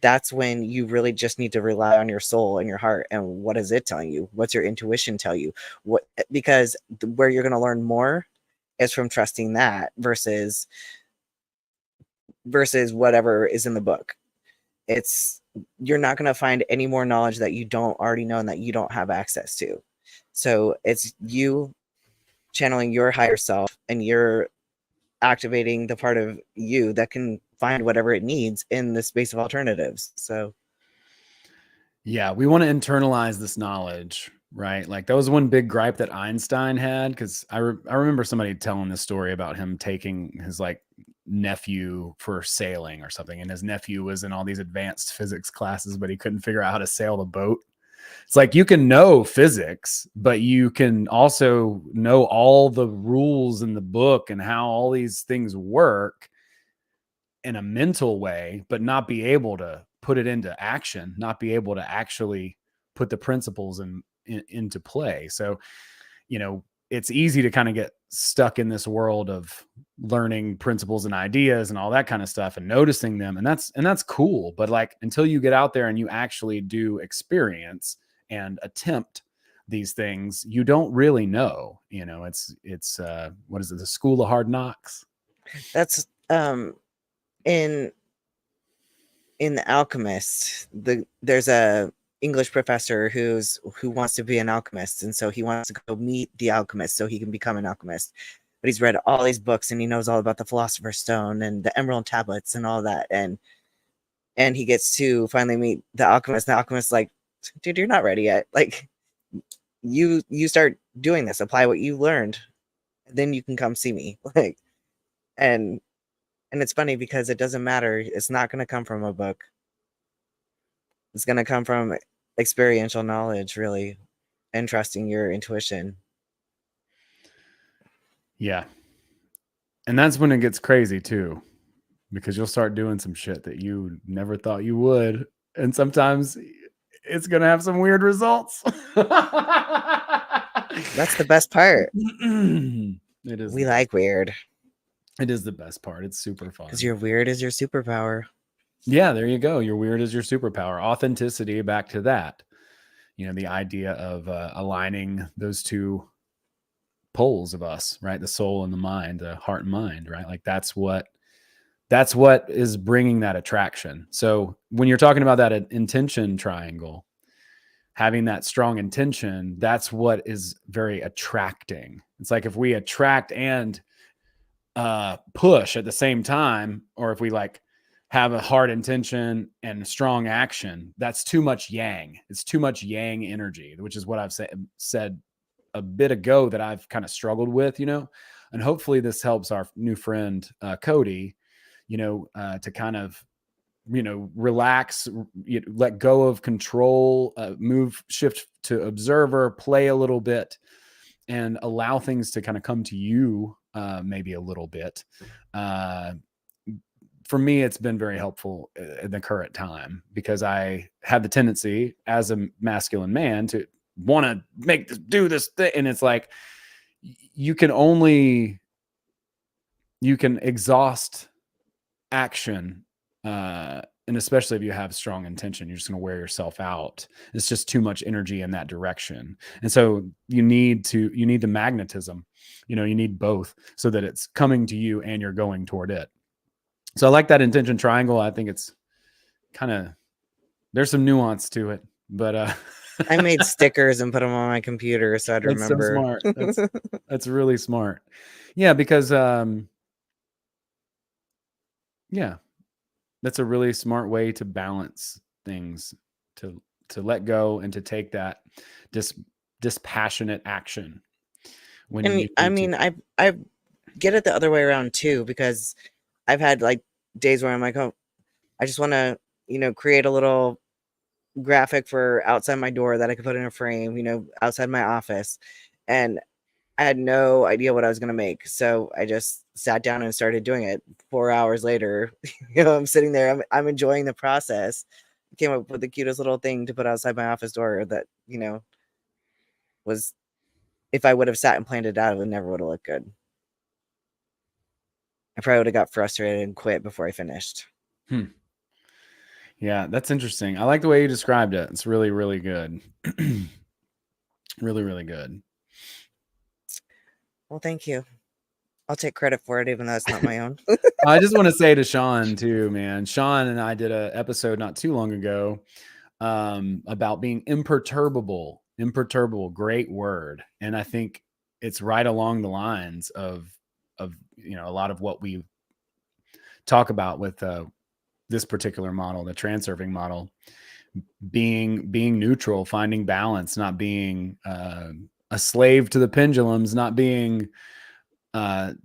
Speaker 2: That's when you really just need to rely on your soul and your heart. And what is it telling you? What's your intuition tell you? Because where you're going to learn more is from trusting that versus whatever is in the book. You're not going to find any more knowledge that you don't already know and that you don't have access to. So it's you channeling your higher self, and you're activating the part of you that can find whatever it needs in the space of alternatives. So
Speaker 1: yeah, we want to internalize this knowledge, right? Like that was one big gripe that Einstein had, because I remember somebody telling this story about him taking his like nephew for sailing or something, and his nephew was in all these advanced physics classes, but he couldn't figure out how to sail the boat. It's like you can know physics, but you can also know all the rules in the book and how all these things work in a mental way, but not be able to put it into action, not be able to actually put the principles into play. So, it's easy to kind of get stuck in this world of learning principles and ideas and all that kind of stuff and noticing them. And that's cool. But like, until you get out there and you actually do experience and attempt these things, you don't really know, it's what is it? The school of hard knocks.
Speaker 2: that's, in The Alchemist, there's a English professor who wants to be an alchemist, and so he wants to go meet the alchemist so he can become an alchemist. But he's read all these books and he knows all about the Philosopher's Stone and the Emerald Tablets and all that, and he gets to finally meet the alchemist. The alchemist's like, dude, you're not ready yet. Like, you start doing this, apply what you learned, then you can come see me. Like, and it's funny because it doesn't matter. It's not going to come from a book. It's going to come from experiential knowledge, really, and trusting your intuition.
Speaker 1: Yeah. And that's when it gets crazy too, because you'll start doing some shit that you never thought you would. And sometimes it's going to have some weird results.
Speaker 2: That's the best part.
Speaker 1: It is.
Speaker 2: We like weird.
Speaker 1: It is the best part. It's super fun.
Speaker 2: Because your weird is your superpower.
Speaker 1: Yeah, there you go. Your weird is your superpower. Authenticity, back to that. The idea of aligning those two poles of us, right? The soul and the mind, the heart and mind, right? Like that's what is bringing that attraction. So when you're talking about that intention triangle, having that strong intention, that's what is very attracting. It's like if we attract and push at the same time, or if we like have a hard intention and strong action, that's too much yang. It's too much yang energy, which is what I've said a bit ago that I've kind of struggled with, and hopefully this helps our new friend, Cody, to kind of relax, let go of control, shift to observer, play a little bit, and allow things to kind of come to you, maybe a little bit. For me, it's been very helpful in the current time, because I have the tendency as a masculine man to want to do this thing. And it's like, you can exhaust action. And especially if you have strong intention, you're just going to wear yourself out. It's just too much energy in that direction. And so you need the magnetism, you need both, so that it's coming to you and you're going toward it. So I like that intention triangle. I think it's there's some nuance to it, but
Speaker 2: I made stickers and put them on my computer so I'd remember.
Speaker 1: So smart. That's really smart. Yeah, because that's a really smart way to balance things, to let go and to take that dispassionate action.
Speaker 2: I get it the other way around too, because I've had like days where I'm like, oh, I just want to, create a little graphic for outside my door that I could put in a frame, outside my office. And I had no idea what I was going to make. So I just sat down and started doing it. 4 hours later, I'm sitting there, I'm enjoying the process. Came up with the cutest little thing to put outside my office door that, was, if I would have sat and planned it out, it never would have looked good. I probably would have got frustrated and quit before I finished.
Speaker 1: Yeah, that's interesting. I like the way you described it. It's really, really good. Really, really good.
Speaker 2: Well, thank you. I'll take credit for it, even though it's not my own.
Speaker 1: I just want to say to Sean too, man. Sean and I did an episode not too long ago about being imperturbable. Imperturbable, great word. And I think it's right along the lines of a lot of what we talk about with this particular model, the transurfing model, being neutral, finding balance, not being a slave to the pendulums, not being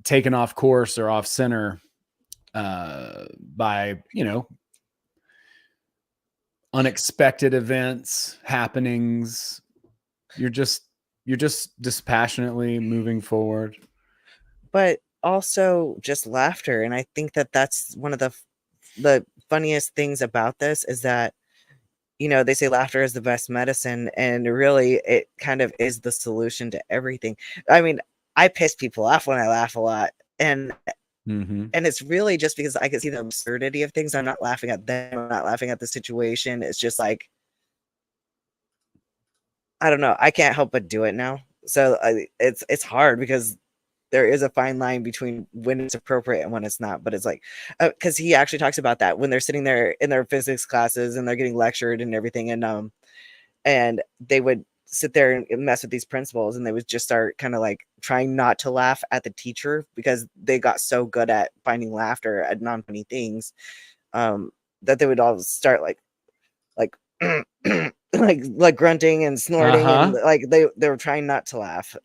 Speaker 1: taken off course or off center by unexpected events, happenings. You're just dispassionately moving forward,
Speaker 2: but also just laughter. And I think that that's one of the funniest things about this, is that they say laughter is the best medicine, and really it kind of is the solution to everything. I mean, I piss people off when I laugh a lot, and it's really just because I can see the absurdity of things. I'm not laughing at them, I'm not laughing at the situation. It's just like, I don't know, I can't help but do it now. So it's hard, because there is a fine line between when it's appropriate and when it's not. But it's like, because he actually talks about that when they're sitting there in their physics classes and they're getting lectured and everything, and they would sit there and mess with these principles, and they would just start kind of like trying not to laugh at the teacher, because they got so good at finding laughter at non-funny things, that they would all start like like grunting and snorting, and like they were trying not to laugh.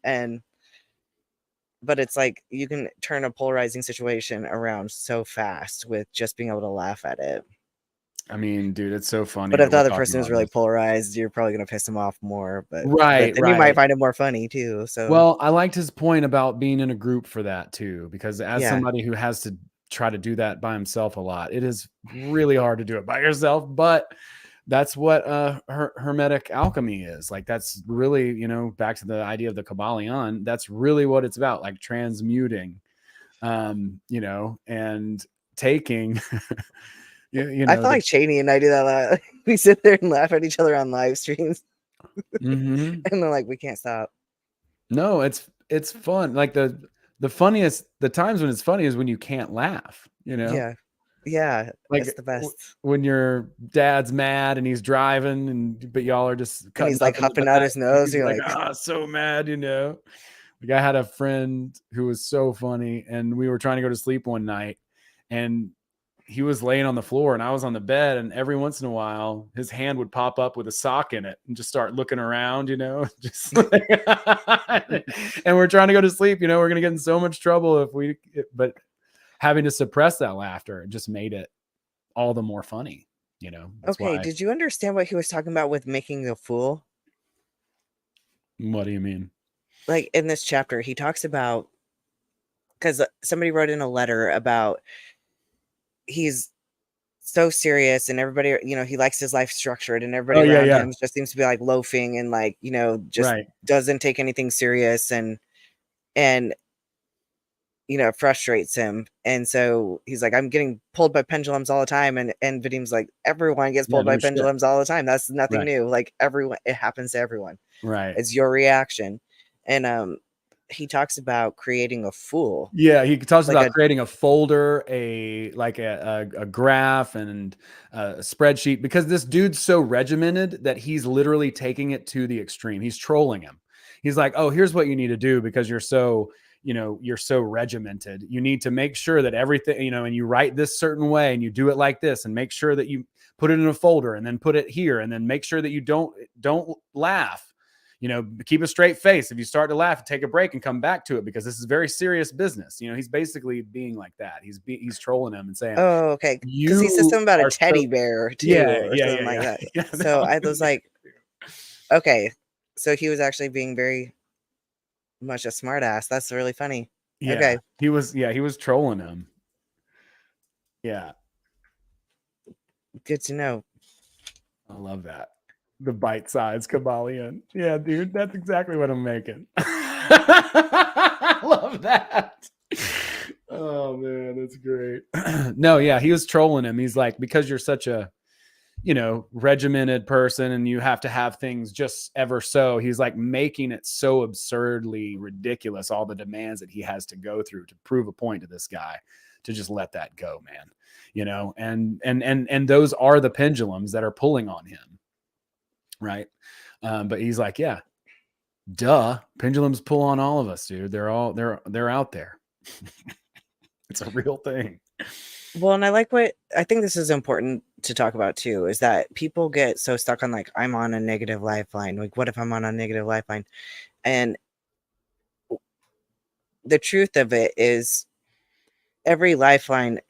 Speaker 2: But it's like, you can turn a polarizing situation around so fast with just being able to laugh at it.
Speaker 1: I mean, dude, it's so funny.
Speaker 2: But if the other person is really polarized, you're probably going to piss them off more. But
Speaker 1: right,
Speaker 2: then you might find it more funny too. So,
Speaker 1: well, I liked his point about being in a group for that too, because as somebody who has to try to do that by himself a lot, it is really hard to do it by yourself. But that's what hermetic alchemy is. Like, that's really, back to the idea of the Kabbalion, that's really what it's about, like transmuting, and taking,
Speaker 2: I feel like Cheney and I do that a lot. We sit there and laugh at each other on live streams. And they're like, we can't stop.
Speaker 1: No, it's fun. Like the funniest, the times when it's funny is when you can't laugh,
Speaker 2: Yeah,
Speaker 1: like
Speaker 2: it's the best.
Speaker 1: When your dad's mad and he's driving, but y'all are just
Speaker 2: and he's like huffing out his nose. You're like,
Speaker 1: so mad, Like, I had a friend who was so funny, and we were trying to go to sleep one night, and he was laying on the floor and I was on the bed, and every once in a while his hand would pop up with a sock in it and just start looking around, just like, and we're trying to go to sleep, we're going to get in so much trouble but having to suppress that laughter, it just made it all the more funny. You know, that's
Speaker 2: Okay,
Speaker 1: why.
Speaker 2: did you understand what he was talking about with making a fool?
Speaker 1: What do you mean?
Speaker 2: Like in this chapter, he talks about, because somebody wrote in a letter about he's so serious and everybody, he likes his life structured and everybody
Speaker 1: Oh yeah,
Speaker 2: around
Speaker 1: yeah.
Speaker 2: him just seems to be like loafing and like, just
Speaker 1: Right.
Speaker 2: doesn't take anything serious and it frustrates him. And so he's like, I'm getting pulled by pendulums all the time. And Vadim's like, everyone gets
Speaker 1: Yeah,
Speaker 2: pulled by
Speaker 1: no shit.
Speaker 2: pendulums all the time. That's nothing
Speaker 1: Right.
Speaker 2: new. Like everyone, it happens to everyone.
Speaker 1: Right.
Speaker 2: It's your reaction. And he talks about creating a fool.
Speaker 1: Yeah, he talks
Speaker 2: Like
Speaker 1: about creating a folder, a graph, and a spreadsheet, because this dude's so regimented that he's literally taking it to the extreme. He's trolling him. He's like, "Oh, here's what you need to do because you're so regimented. You need to make sure that everything, and you write this certain way and you do it like this, and make sure that you put it in a folder and then put it here, and then make sure that you don't laugh." Keep a straight face. If you start to laugh, take a break and come back to it, because this is very serious business. He's basically being like that. He's trolling him and saying,
Speaker 2: oh, okay. Because he says
Speaker 1: you
Speaker 2: something about a
Speaker 1: are so,
Speaker 2: teddy bear too,
Speaker 1: yeah,
Speaker 2: or
Speaker 1: yeah,
Speaker 2: something
Speaker 1: yeah,
Speaker 2: like
Speaker 1: yeah.
Speaker 2: that.
Speaker 1: Yeah,
Speaker 2: So
Speaker 1: I
Speaker 2: I
Speaker 1: gonna
Speaker 2: was
Speaker 1: get
Speaker 2: like,
Speaker 1: there.
Speaker 2: okay. So he was actually being very much a smart ass. That's really funny.
Speaker 1: Yeah,
Speaker 2: Okay.
Speaker 1: he was trolling him. Yeah,
Speaker 2: Good to know.
Speaker 1: I love that. The bite-sized Kabbalion. Yeah, dude, that's exactly what I'm making. I love that. Oh man, that's great. No, yeah, he was trolling him. He's like, because you're such a regimented person and you have to have things just ever so, he's like making it so absurdly ridiculous, all the demands that he has to go through to prove a point to this guy, to just let that go, man. And those are the pendulums that are pulling on him, right? But he's like, yeah, duh, pendulums pull on all of us, dude. They're out there. It's a real thing.
Speaker 2: Well, and I think this is important to talk about too, is that people get so stuck on like, I'm on a negative lifeline. Like, what if I'm on a negative lifeline? And the truth of it is every lifeline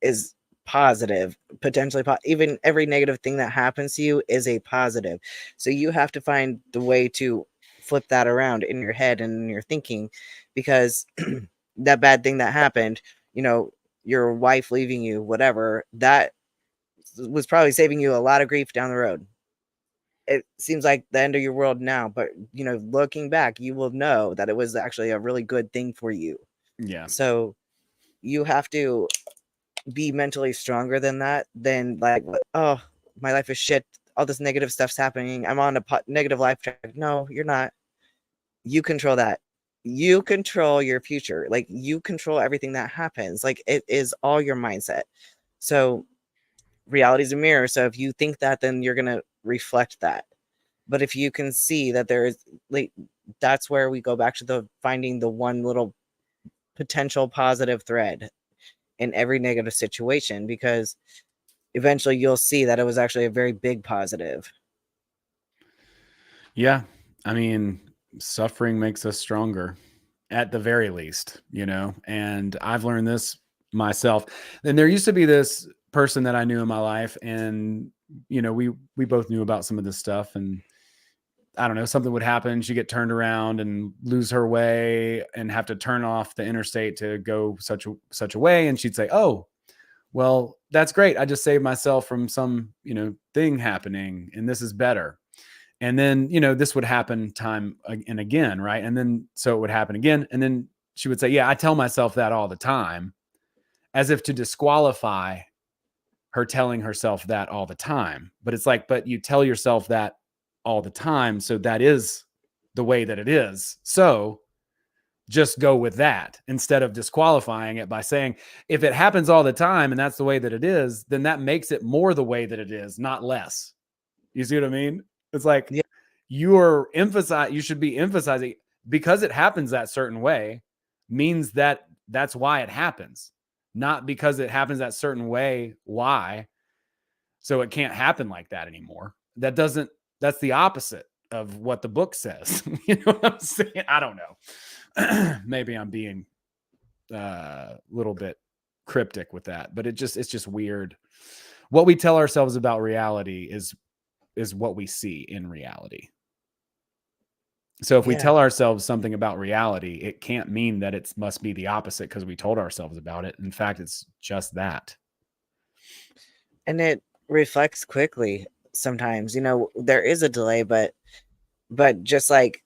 Speaker 2: is positive, potentially even every negative thing that happens to you is a positive. So you have to find the way to flip that around in your head and in your thinking, because that bad thing that happened, your wife leaving you, whatever, that was probably saving you a lot of grief down the road. It seems like the end of your world now, but looking back, you will know that it was actually a really good thing for you.
Speaker 1: Yeah.
Speaker 2: So you have to be mentally stronger than that, than like, oh, my life is shit, all this negative stuff's happening, I'm on a negative life track. No, you're not. You control that. You control your future. Like, you control everything that happens. Like, it is all your mindset. So reality is a mirror. So if you think that, then you're going to reflect that. But if you can see that there is, like, that's where we go back to the finding the one little potential positive thread in every negative situation, because eventually you'll see that it was actually a very big positive.
Speaker 1: Yeah. I mean, suffering makes us stronger at the very least, and I've learned this myself. And there used to be this person that I knew in my life, and, we both knew about some of this stuff, and I don't know, something would happen. She'd get turned around and lose her way and have to turn off the interstate to go such a way. And she'd say, oh, well, that's great. I just saved myself from some, thing happening, and this is better. And then, this would happen time and again, right? And then, so it would happen again. And then she would say, yeah, I tell myself that all the time, as if to disqualify her telling herself that all the time. But it's like, but you tell yourself that all the time, so that is the way that it is. So just go with that, instead of disqualifying it by saying, if it happens all the time and that's the way that it is, then that makes it more the way that it is, not less. You see what I mean? It's like,
Speaker 2: Yeah.
Speaker 1: you should be emphasizing, because it happens that certain way means that that's why it happens, not because it happens that certain way. Why? So it can't happen like that anymore. That's the opposite of what the book says. You know what I'm saying? I don't know. Maybe I'm being a little bit cryptic with that, but it's just weird. What we tell ourselves about reality is what we see in reality. So if we tell ourselves something about reality, it can't mean that it must be the opposite because we told ourselves about it. In fact, it's just that.
Speaker 2: And it reflects quickly sometimes. You know, there is a delay, but just like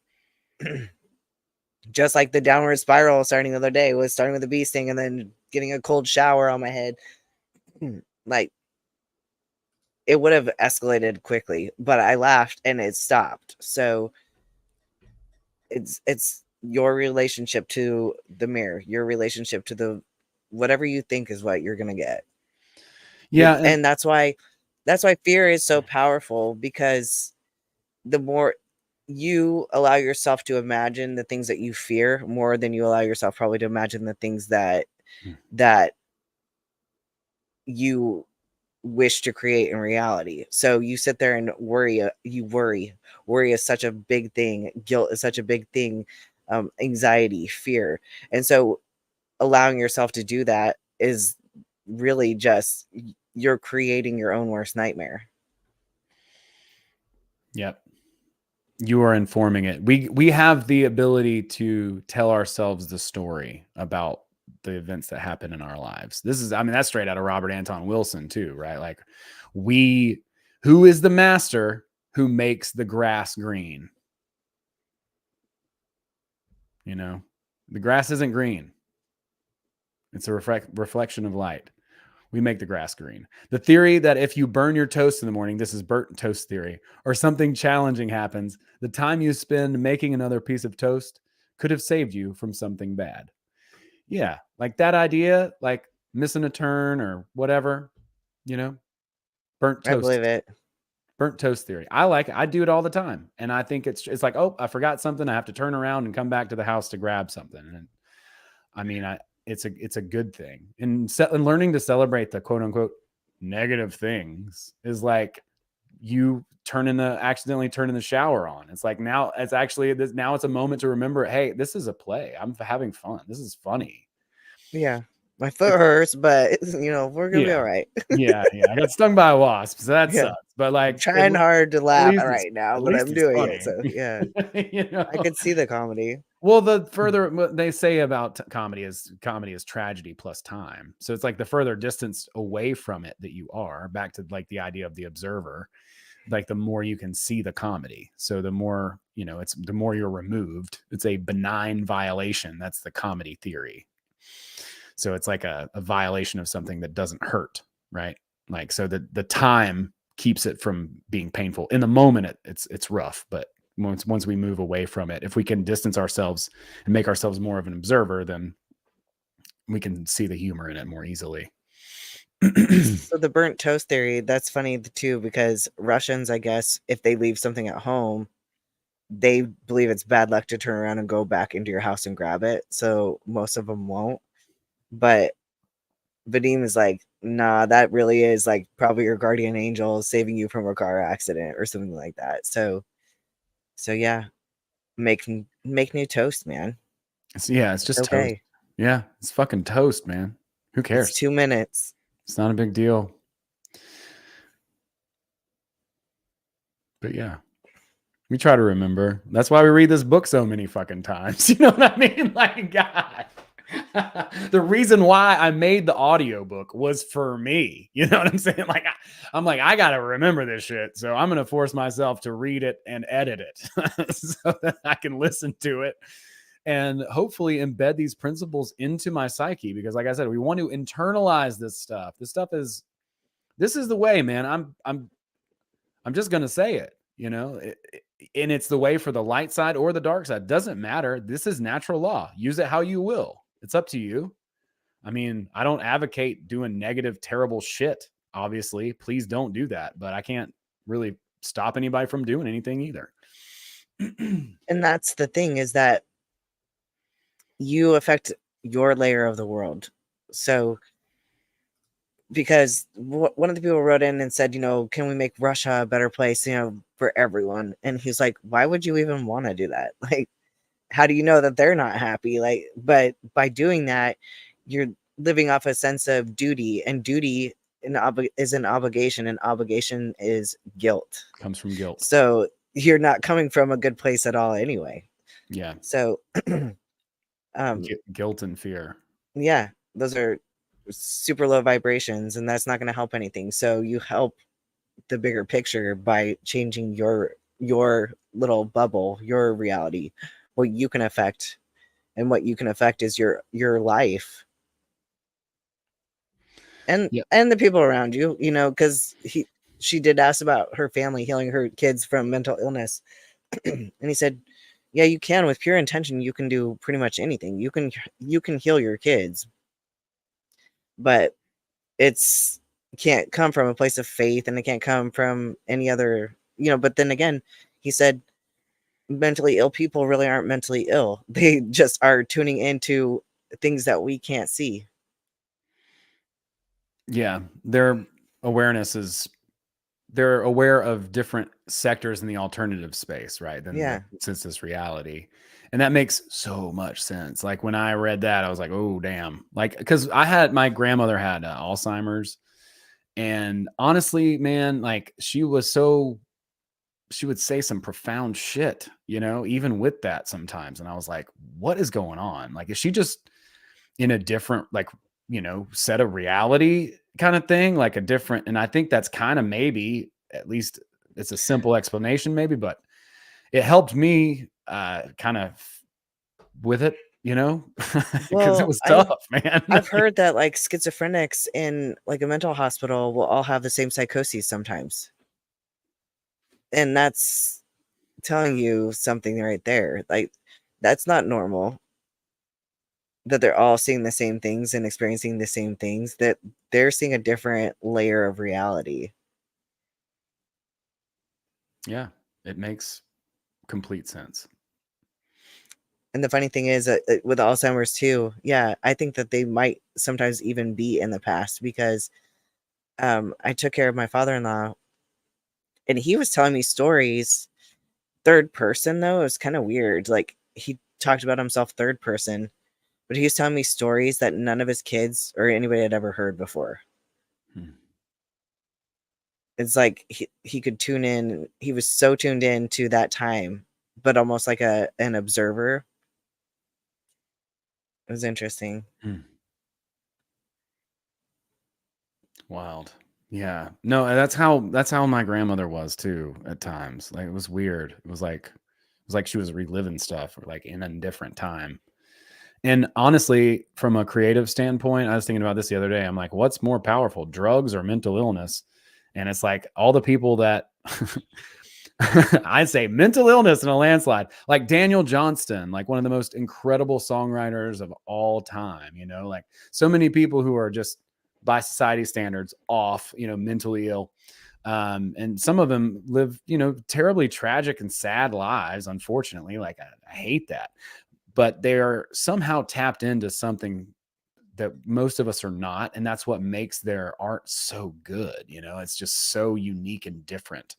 Speaker 2: just like the downward spiral starting the other day was starting with the bee sting and then getting a cold shower on my head. Like, it would have escalated quickly, but I laughed and it stopped. So it's your relationship to the mirror, your relationship to the whatever you think is what you're gonna get.
Speaker 1: Yeah,
Speaker 2: and that's why fear is so powerful, because the more you allow yourself to imagine the things that you fear more than you allow yourself probably to imagine the things that you wish to create in reality. So you sit there and worry. Worry is such a big thing. Guilt is such a big thing. Anxiety, fear. And so allowing yourself to do that is really just you're creating your own worst nightmare.
Speaker 1: Yep. You are informing it. We have the ability to tell ourselves the story about the events that happen in our lives. This is, I mean, that's straight out of Robert Anton Wilson too, right? Like, who is the master who makes the grass green? You know, the grass isn't green. It's a reflection of light. We make the grass green. The theory that if you burn your toast in the morning, this is burnt toast theory, or something challenging happens, the time you spend making another piece of toast could have saved you from something bad. Yeah, like that idea, like missing a turn or whatever, you know, burnt toast.
Speaker 2: I believe it.
Speaker 1: Burnt toast theory. I like it. I do it all the time. And I think it's like, oh, I forgot something. I have to turn around and come back to the house to grab something. And I mean, it's a good thing. And learning to celebrate the quote unquote negative things is like you accidentally turning the shower on. It's like, now it's actually this. Now it's a moment to remember, hey, this is a play. I'm having fun. This is funny.
Speaker 2: Yeah. My foot hurts, but you know, we're gonna be all right.
Speaker 1: yeah. I got stung by a wasp, so that sucks. But like,
Speaker 2: I'm trying hard to laugh right now, but I'm doing
Speaker 1: funny.
Speaker 2: it. So yeah,
Speaker 1: you know?
Speaker 2: I could see the comedy.
Speaker 1: Well, the further what they say about comedy is tragedy plus time. So it's like the further distance away from it that you are, back to like the idea of the observer, like the more you can see the comedy. So the more, you know, it's the more you're removed. It's a benign violation. That's the comedy theory. So it's like a violation of something that doesn't hurt, right? Like, so the time keeps it from being painful. In the moment, it's rough, but once we move away from it, if we can distance ourselves and make ourselves more of an observer, then we can see the humor in it more easily.
Speaker 2: So the burnt toast theory, that's funny too, because Russians, I guess, if they leave something at home, they believe it's bad luck to turn around and go back into your house and grab it. So most of them won't. But Vadim is like, nah, that really is like probably your guardian angel saving you from a car accident or something like that. So yeah, make new toast, man.
Speaker 1: It's just
Speaker 2: okay.
Speaker 1: Toast. Yeah, it's fucking toast, man. Who cares?
Speaker 2: It's 2 minutes.
Speaker 1: It's not a big deal. But yeah, we try to remember. That's why we read this book so many fucking times. You know what I mean? Like, God. The reason why I made the audiobook was for me. You know what I'm saying? Like, I'm like, I got to remember this shit. So I'm going to force myself to read it and edit it so that I can listen to it and hopefully embed these principles into my psyche. Because like I said, we want to internalize this stuff. This is the way, man. I'm just going to say it, you know, and it's the way for the light side or the dark side. Doesn't matter. This is natural law. Use it how you will. It's up to you. I mean, I don't advocate doing negative, terrible shit. Obviously, please don't do that. But I can't really stop anybody from doing anything either.
Speaker 2: And that's the thing, is that you affect your layer of the world. So, because one of the people wrote in and said, you know, can we make Russia a better place, you know, for everyone? And he's like, why would you even want to do that? Like, how do you know that they're not happy? Like, but by doing that, you're living off a sense of duty, and duty is an obligation, and obligation is guilt.
Speaker 1: Comes from guilt.
Speaker 2: So you're not coming from a good place at all anyway.
Speaker 1: Yeah.
Speaker 2: So
Speaker 1: Guilt and fear.
Speaker 2: yeah, those are super low vibrations, and that's not going to help anything. So you help the bigger picture by changing your little bubble, your reality, what you can affect. And what you can affect is your life and the people around you, you know, because she did ask about her family healing her kids from mental illness. And he said, yeah, you can. With pure intention, you can do pretty much anything. You can heal your kids, but it's can't come from a place of faith, and it can't come from any other, you know. But then again, he said mentally ill people really aren't mentally ill. They just are tuning into things that we can't see.
Speaker 1: Yeah, their awareness is, they're aware of different sectors in the alternative space, right? Than the consensus reality. And that makes so much sense. Like when I read that, I was like, oh, damn. Like, because my grandmother had Alzheimer's. And honestly, man, like she would say some profound shit, you know, even with that sometimes. And I was like, what is going on? Like, is she just in a different, like, you know, set of reality kind of thing, like a different, and I think that's kind of, maybe, at least it's a simple explanation maybe, but it helped me kind of with it, you know, because it was tough, man.
Speaker 2: I've heard that like schizophrenics in like a mental hospital will all have the same psychoses sometimes. And that's telling you something right there. Like, that's not normal. That they're all seeing the same things and experiencing the same things, that they're seeing a different layer of reality.
Speaker 1: Yeah, it makes complete sense.
Speaker 2: And the funny thing is that with Alzheimer's too, yeah, I think that they might sometimes even be in the past, because I took care of my father-in-law, and he was telling me stories third person, though. It was kind of weird. Like, he talked about himself third person, but he was telling me stories that none of his kids or anybody had ever heard before. It's like he could tune in. He was so tuned in to that time, but almost like an observer. It was interesting.
Speaker 1: Wild. Yeah. No, that's how my grandmother was too at times. Like, it was weird. It was like she was reliving stuff, or like in a different time. And honestly, from a creative standpoint, I was thinking about this the other day. I'm like, what's more powerful, drugs or mental illness? And it's like all the people that I'd say mental illness in a landslide, like Daniel Johnston, like one of the most incredible songwriters of all time, you know, like so many people who are just by society standards off, you know, mentally ill. And some of them live, you know, terribly tragic and sad lives, unfortunately. Like, I hate that. But they're somehow tapped into something that most of us are not. And that's what makes their art so good. You know, it's just so unique and different.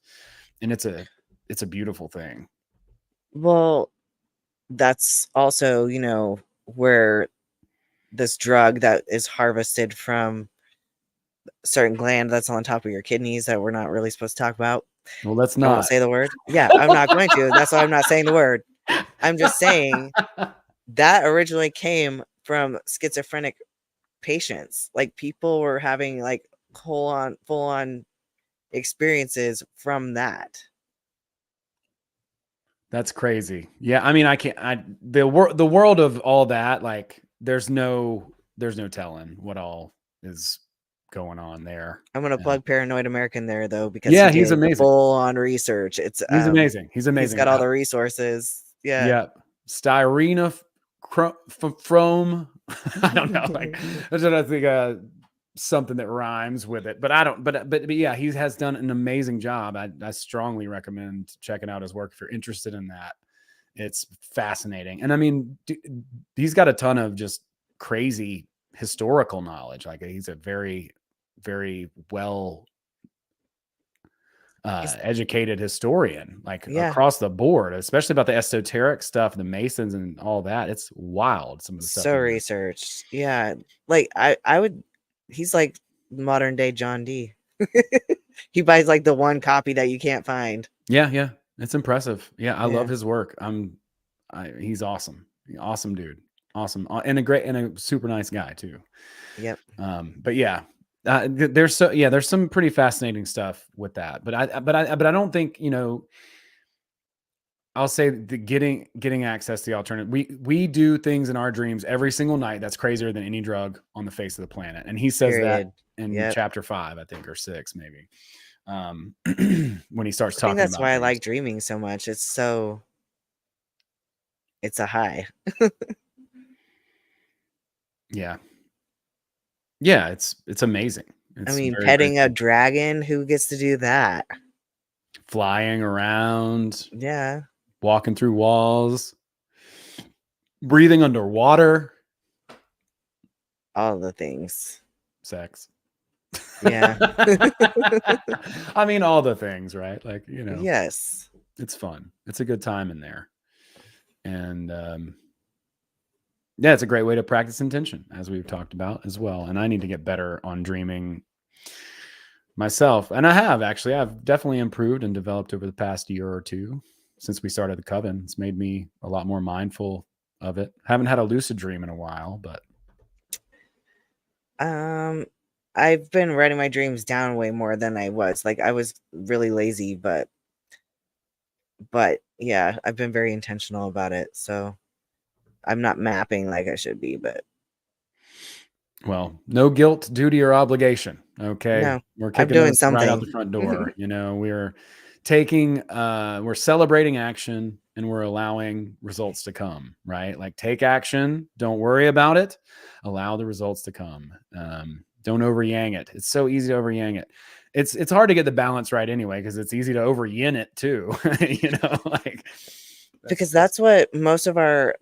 Speaker 1: And it's a beautiful thing.
Speaker 2: Well, that's also, you know, where this drug that is harvested from a certain gland that's on top of your kidneys that we're not really supposed to talk about.
Speaker 1: Well, let's
Speaker 2: I
Speaker 1: not
Speaker 2: won't say the word. Yeah, I'm not going to. That's why I'm not saying the word. I'm just saying that originally came from schizophrenic patients. Like, people were having like full on experiences from that.
Speaker 1: That's crazy. Yeah, I mean, the world of all that, like, there's no telling what all is going on there.
Speaker 2: I'm gonna plug Paranoid American there, though, because
Speaker 1: yeah,
Speaker 2: he
Speaker 1: he's
Speaker 2: did
Speaker 1: amazing.
Speaker 2: Full on research. It's
Speaker 1: He's amazing. He's amazing.
Speaker 2: He's got all the resources. Yeah.
Speaker 1: Yeah. Styrene from I don't know. Like, I think something that rhymes with it, but I don't. But yeah, he has done an amazing job. I strongly recommend checking out his work if you're interested in that. It's fascinating, and I mean, he's got a ton of just crazy historical knowledge. Like, he's a very, very well educated historian, like
Speaker 2: Yeah.
Speaker 1: across the board, especially about the esoteric stuff, the Masons and all that. It's wild. Some of the stuff.
Speaker 2: So researched. Yeah. Like I would, he's like modern day John D. He buys like the one copy that you can't find.
Speaker 1: Yeah. It's impressive. Yeah. I love
Speaker 2: Yeah.
Speaker 1: his work. He's awesome. Awesome dude. Awesome. And a super nice guy too.
Speaker 2: Yep.
Speaker 1: But yeah, there's some pretty fascinating stuff with that. But I don't think, I'll say the getting access to the alternative. We do things in our dreams every single night that's crazier than any drug on the face of the planet. And he says
Speaker 2: Period.
Speaker 1: that in
Speaker 2: Yep.
Speaker 1: chapter 5, I think, or 6, maybe. When he starts
Speaker 2: I
Speaker 1: talking
Speaker 2: think that's
Speaker 1: about
Speaker 2: why I
Speaker 1: dreams.
Speaker 2: like dreaming so much. It's a high.
Speaker 1: Yeah. Yeah, it's amazing.
Speaker 2: I
Speaker 1: It's
Speaker 2: mean,
Speaker 1: very, very
Speaker 2: petting a
Speaker 1: cool.
Speaker 2: dragon, who gets to do that?
Speaker 1: Flying around,
Speaker 2: Yeah.
Speaker 1: walking through walls, breathing underwater,
Speaker 2: All the things.
Speaker 1: sex.
Speaker 2: Yeah.
Speaker 1: I mean, all the things, right? Like,
Speaker 2: Yes.
Speaker 1: it's fun. It's a good time in there. And yeah, it's a great way to practice intention, as we've talked about as well. And I need to get better on dreaming myself. And I have actually. I've definitely improved and developed over the past year or two since we started the coven. It's made me a lot more mindful of it. Haven't had a lucid dream in a while, but
Speaker 2: I've been writing my dreams down way more than I was. Like, I was really lazy, but yeah, I've been very intentional about it. So I'm not mapping like I should be, but
Speaker 1: well, no guilt, duty, or obligation. Okay.
Speaker 2: no,
Speaker 1: We're
Speaker 2: I'm
Speaker 1: kicking
Speaker 2: doing
Speaker 1: those right out
Speaker 2: something.
Speaker 1: the front door. We're celebrating action and we're allowing results to come, right? Like, take action. Don't worry about it. Allow the results to come. Don't over yang it. It's so easy to over yang it. It's hard to get the balance right anyway, because it's easy to over yin it too. Like,
Speaker 2: Because that's what most of our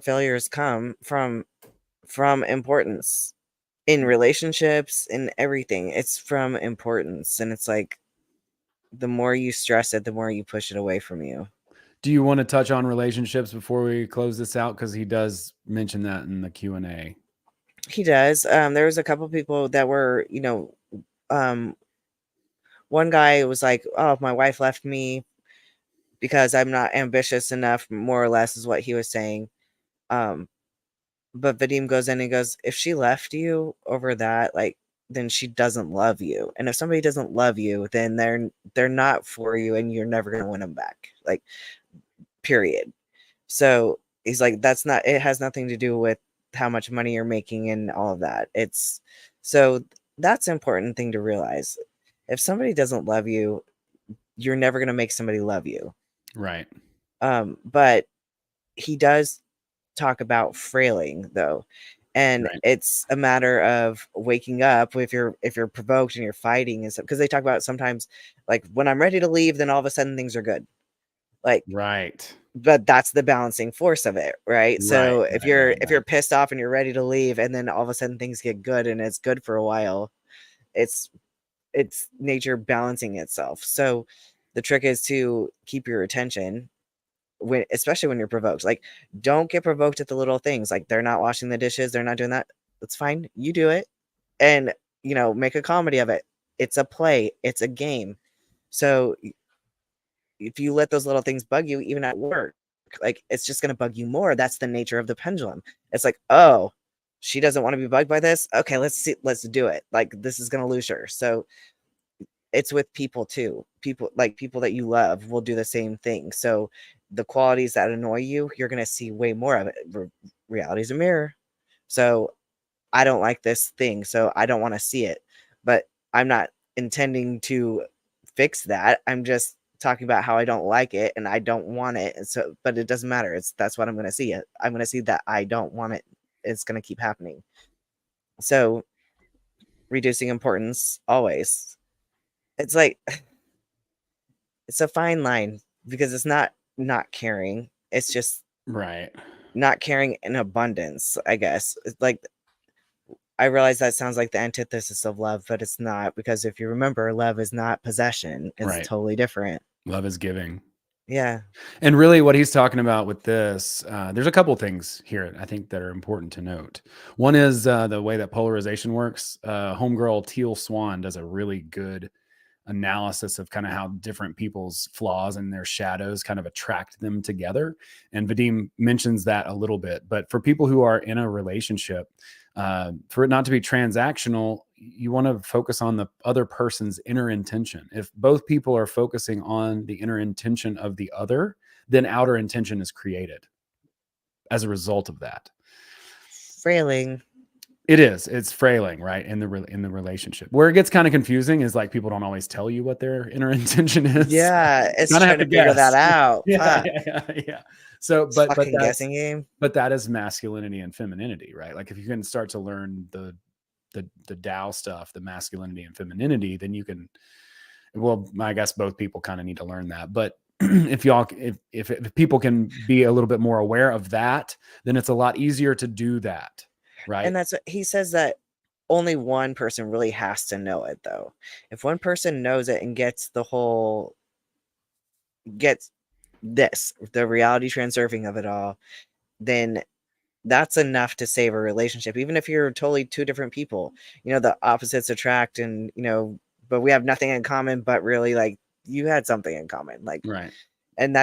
Speaker 2: failures come from importance in relationships and everything. It's from importance, and it's like the more you stress it, the more you push it away from you.
Speaker 1: Do you want to touch on relationships before we close this out? Because he does mention that in the Q&A.
Speaker 2: He does. There was a couple people that were, one guy was like, "Oh, my wife left me because I'm not ambitious enough," more or less is what he was saying. But Vadim goes in and goes, "If she left you over that, like, then she doesn't love you. And if somebody doesn't love you, then they're not for you, and you're never going to win them back. Like, period." So he's like, it has nothing to do with how much money you're making and all of that. So that's an important thing to realize. If somebody doesn't love you, you're never going to make somebody love you.
Speaker 1: Right.
Speaker 2: But he does talk about frailing, though. And
Speaker 1: Right.
Speaker 2: it's a matter of waking up if you're provoked and you're fighting and stuff. Because they talk about sometimes, like, when I'm ready to leave, then all of a sudden things are good. Like,
Speaker 1: Right.
Speaker 2: but that's the balancing force of it, right? So
Speaker 1: Right,
Speaker 2: if
Speaker 1: right, right,
Speaker 2: you're pissed off and you're ready to leave, and then all of a sudden things get good and it's good for a while, it's nature balancing itself. So the trick is to keep your attention especially when you're provoked. Like, don't get provoked at the little things. Like, they're not washing the dishes, they're not doing that. That's fine. You do it, and make a comedy of it. It's a play. It's a game. So if you let those little things bug you, even at work, like, it's just going to bug you more. That's the nature of the pendulum. It's like, oh, she doesn't want to be bugged by this. Okay, let's do it. Like, this is going to lose her. So it's with people too. People that you love will do the same thing. So the qualities that annoy you, you're going to see way more of it. Reality is a mirror. So I don't like this thing, so I don't want to see it. But I'm not intending to fix that. I'm just talking about how I don't like it and I don't want it. And so, but it doesn't matter. That's what I'm going to see. I'm going to see that I don't want it. It's going to keep happening. So reducing importance always. It's like, it's a fine line, because it's not caring. It's just
Speaker 1: right.
Speaker 2: not caring in abundance, I guess. It's like, I realize that sounds like the antithesis of love, but it's not, because if you remember, love is not possession. It's
Speaker 1: Right.
Speaker 2: totally different.
Speaker 1: Love is giving.
Speaker 2: Yeah.
Speaker 1: And really what he's talking about with this, there's a couple things here I think that are important to note. One is the way that polarization works. Homegirl Teal Swan does a really good analysis of kind of how different people's flaws and their shadows kind of attract them together. And Vadim mentions that a little bit. But for people who are in a relationship, for it not to be transactional, you want to focus on the other person's inner intention. If both people are focusing on the inner intention of the other, then outer intention is created as a result of that.
Speaker 2: Frailing.
Speaker 1: It is. It's frailing, right? In the relationship. Where it gets kind of confusing is like people don't always tell you what their inner intention is.
Speaker 2: Yeah, it's trying to figure that out.
Speaker 1: Yeah. So, but
Speaker 2: guessing game.
Speaker 1: But that is masculinity and femininity, right? Like if you can start to learn the Tao stuff, the masculinity and femininity, then you can. Well, I guess both people kind of need to learn that, but if people can be a little bit more aware of that, then it's a lot easier to do that. Right.
Speaker 2: And that's what he says, that only one person really has to know it, though. If one person knows it and gets the reality transurfing of it all, then that's enough to save a relationship. Even if you're totally two different people, the opposites attract, and, but we have nothing in common, but really like you had something in common. Like,
Speaker 1: right.
Speaker 2: And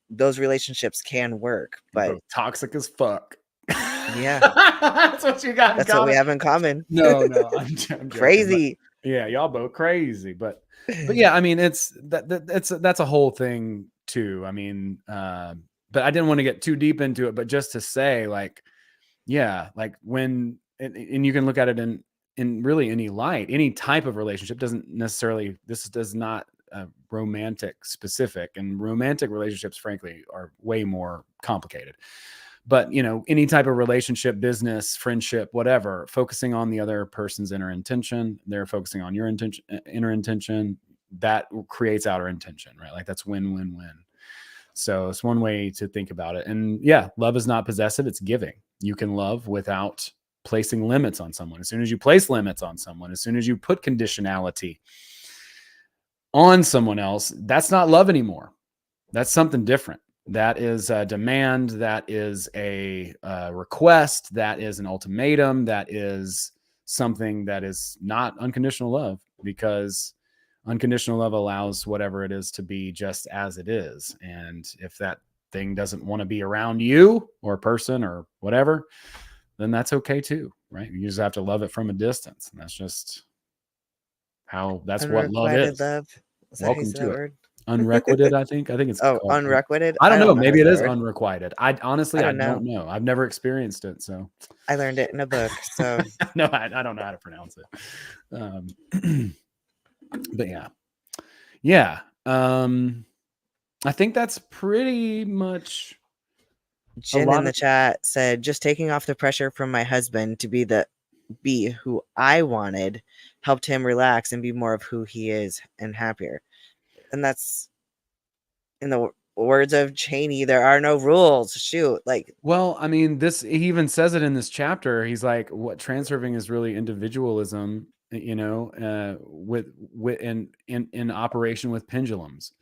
Speaker 2: those relationships can work, but
Speaker 1: both toxic as fuck.
Speaker 2: Yeah.
Speaker 1: That's what you got.
Speaker 2: That's what we have in common.
Speaker 1: No, I'm
Speaker 2: crazy.
Speaker 1: Yeah, y'all both crazy, but yeah, I mean, that's a whole thing too. I mean, but I didn't want to get too deep into it, but just to say, like, yeah, like when, and you can look at it in really any light, any type of relationship doesn't necessarily, this does not romantic specific, and romantic relationships, frankly, are way more complicated. But, any type of relationship, business, friendship, whatever, focusing on the other person's inner intention, they're focusing on your inner intention, that creates outer intention, right? Like that's win, win, win. So it's one way to think about it. And yeah, love is not possessive, it's giving. You can love without placing limits on someone. As soon as you place limits on someone, as soon as you put conditionality on someone else, that's not love anymore. That's something different. That is a demand. That is a request. That is an ultimatum. That is something that is not unconditional love, because unconditional love allows whatever it is to be just as it is. And if that thing doesn't want to be around you or a person or whatever, then that's okay too, right? You just have to love it from a distance. And that's just that's what love is.
Speaker 2: Love.
Speaker 1: Welcome to it. Unrequited, I think it's
Speaker 2: unrequited.
Speaker 1: I don't know. Maybe it is unrequited. I honestly don't know. I've never experienced it, so
Speaker 2: I learned it in a book. So
Speaker 1: no, I don't know how to pronounce it. But yeah. I think that's pretty much.
Speaker 2: Jen in the chat said, "Just taking off the pressure from my husband to be who I wanted helped him relax and be more of who he is and happier." And that's, in the words of Cheney, there are no rules. Shoot, like.
Speaker 1: Well, I mean, he even says it in this chapter. He's like, what transurfing is really individualism, with in operation with pendulums.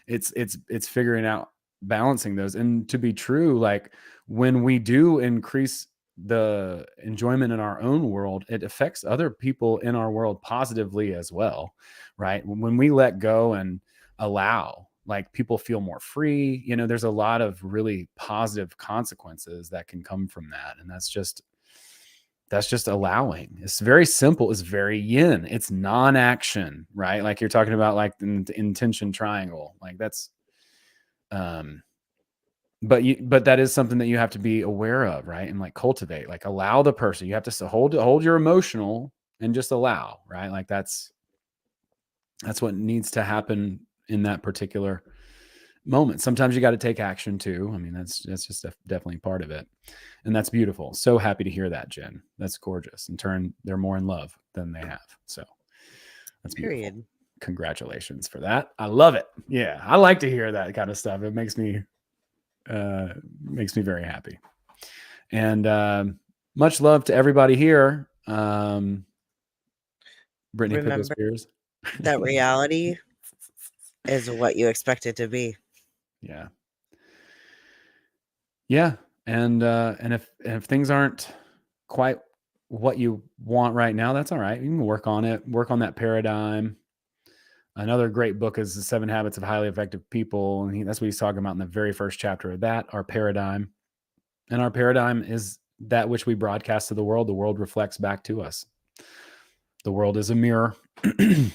Speaker 1: It's figuring out balancing those. And to be true, like when we do increase the enjoyment in our own world, it affects other people in our world positively as well, right? When we let go and allow, like people feel more free, there's a lot of really positive consequences that can come from that. And that's just allowing. It's very simple. It's very yin. It's non-action, right? Like you're talking about like the intention triangle, like that's, but that is something that you have to be aware of, right? And like cultivate, like allow the person, you have to hold your emotional and just allow, right? Like that's what needs to happen in that particular moment. Sometimes you got to take action too. I mean, that's just definitely part of it. And that's beautiful. So happy to hear that, Jen. That's gorgeous. In turn, they're more in love than they have. So that's beautiful. Period. Congratulations for that. I love it. Yeah. I like to hear that kind of stuff. It makes me very happy. And much love to everybody here. Britney Pickle
Speaker 2: Remember
Speaker 1: Spears.
Speaker 2: that reality is what you expect it to be.
Speaker 1: Yeah. Yeah. And if things aren't quite what you want right now, that's all right. You can work on it, work on that paradigm. Another great book is The 7 Habits of Highly Effective People. And that's what he's talking about in the very first chapter of that, our paradigm. And our paradigm is that which we broadcast to the world reflects back to us. The world is a mirror, and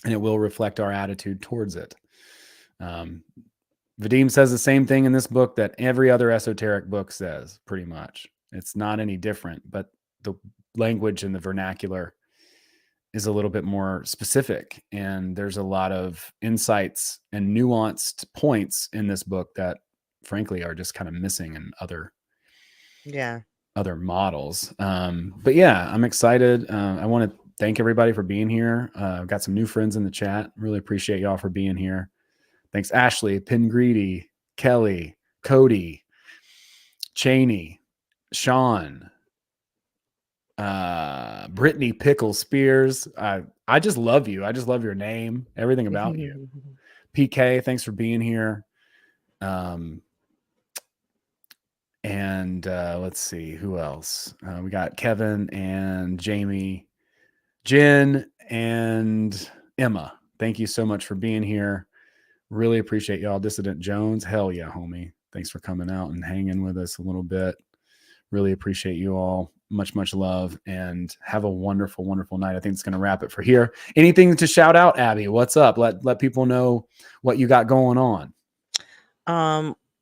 Speaker 1: it will reflect our attitude towards it. Vadim says the same thing in this book that every other esoteric book says, pretty much. It's not any different, but the language and the vernacular is a little bit more specific. And there's a lot of insights and nuanced points in this book that, frankly, are just kind of missing in other models. But yeah, I'm excited. I want to thank everybody for being here. I've got some new friends in the chat. Really appreciate y'all for being here. Thanks, Ashley, Pin Greedy, Kelly, Cody, Cheney, Sean, Brittany Pickle Spears. I just love you. I just love your name, everything about you. PK, thanks for being here. And let's see who else. We got Kevin and Jamie, Jen, and Emma. Thank you so much for being here. Really appreciate y'all. Dissident Jones, hell yeah, homie. Thanks for coming out and hanging with us a little bit. Really appreciate you all. Much, much love, and have a wonderful, wonderful night. I think it's going to wrap it for here. Anything to shout out, Abbie? What's up? Let people know what you got going on.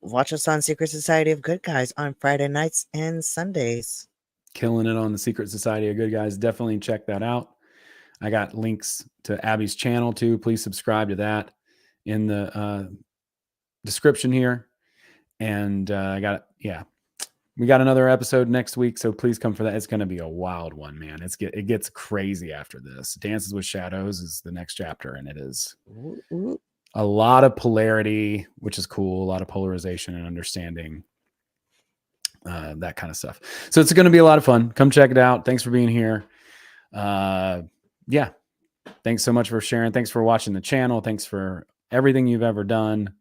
Speaker 2: Watch us on Secret Society of Good Guys on Friday nights and Sundays.
Speaker 1: Killing it on the Secret Society of Good Guys. Definitely check that out. I got links to Abbie's channel too. Please subscribe to that in the description here. And we got another episode next week, so please come for that. It's going to be a wild one, man. It gets crazy after this. Dances with Shadows is the next chapter, and it is a lot of polarity, which is cool. A lot of polarization and understanding, that kind of stuff. So it's going to be a lot of fun. Come check it out. Thanks for being here. Yeah. Thanks so much for sharing. Thanks for watching the channel. Thanks for everything you've ever done.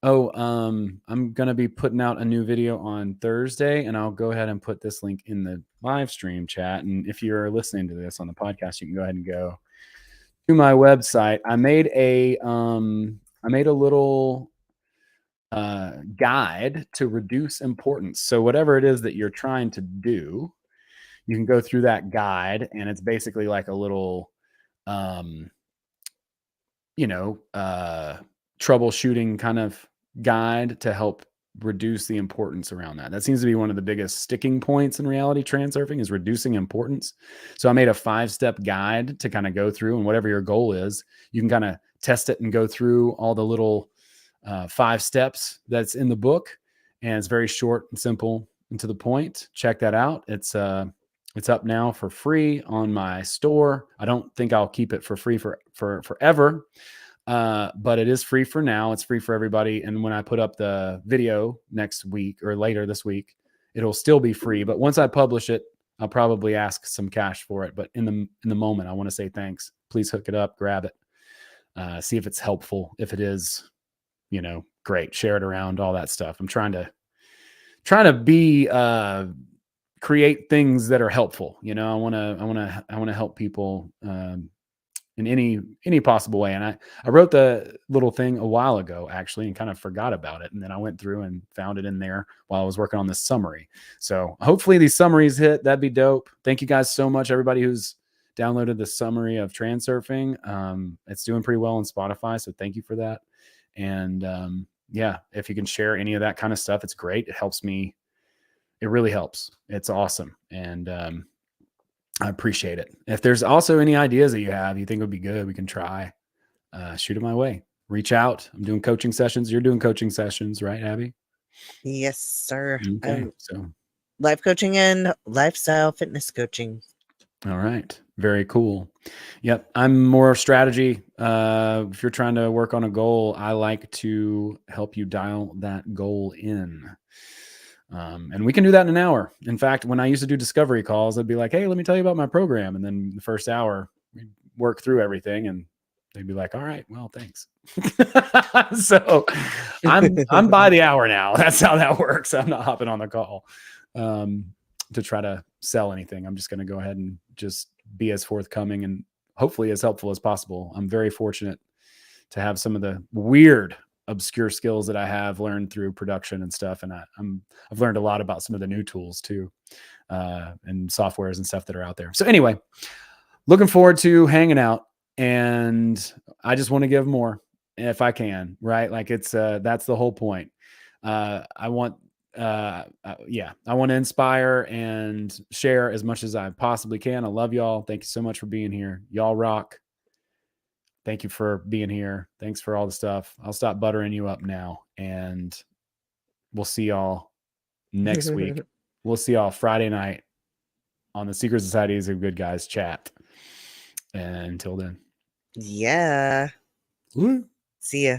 Speaker 1: I'm going to be putting out a new video on Thursday, and I'll go ahead and put this link in the live stream chat. And if you're listening to this on the podcast, you can go ahead and go to my website. I made a little guide to reduce importance. So whatever it is that you're trying to do, you can go through that guide, and it's basically like a little, troubleshooting kind of guide to help reduce the importance around that. That seems to be one of the biggest sticking points in reality transurfing, is reducing importance. So I made a 5-step guide to kind of go through, and whatever your goal is, you can kind of test it and go through all the little 5 steps that's in the book. And it's very short and simple and to the point. Check that out. It's up now for free on my store. I don't think I'll keep it for free for forever. But it is free for now. It's free for everybody. And when I put up the video next week or later this week, it'll still be free. But once I publish it, I'll probably ask some cash for it. But in the moment, I want to say thanks. Please hook it up, grab it, see if it's helpful. If it is, great. Share it around, all that stuff. I'm trying to be create things that are helpful. I want to help people in any possible way. And I wrote the little thing a while ago, actually, and kind of forgot about it. And then I went through and found it in there while I was working on this summary. So hopefully these summaries hit. That'd be dope. Thank you guys so much, everybody who's downloaded the summary of Transurfing. It's doing pretty well on Spotify, so thank you for that. And if you can share any of that kind of stuff, it's great. It helps me. It really helps. It's awesome. And I appreciate it. If there's also any ideas that you think would be good, we can try. Shoot it my way. Reach out. I'm doing coaching sessions. You're doing coaching sessions, right, Abbie?
Speaker 2: Yes, sir.
Speaker 1: Okay. So
Speaker 2: life coaching and lifestyle fitness coaching.
Speaker 1: All right. Very cool. Yep. I'm more strategy. If you're trying to work on a goal, I like to help you dial that goal in. And we can do that in an hour. In fact, when I used to do discovery calls, I'd be like, hey, let me tell you about my program. And then the first hour, we'd work through everything and they'd be like, all right, well, thanks. So I'm by the hour now. That's how that works. I'm not hopping on the call to try to sell anything. I'm just going to go ahead and just be as forthcoming and hopefully as helpful as possible. I'm very fortunate to have some of the weird, obscure skills that I have learned through production and stuff. And I've learned a lot about some of the new tools too, and softwares and stuff that are out there. So anyway, looking forward to hanging out, and I just want to give more if I can, right? Like it's, that's the whole point. I want to inspire and share as much as I possibly can. I love y'all. Thank you so much for being here. Y'all rock. Thank you for being here. Thanks for all the stuff. I'll stop buttering you up now, and we'll see y'all next week. We'll see y'all Friday night on the Secret Societies of Good Guys chat. And until then.
Speaker 2: Yeah.
Speaker 1: Woo.
Speaker 2: See ya.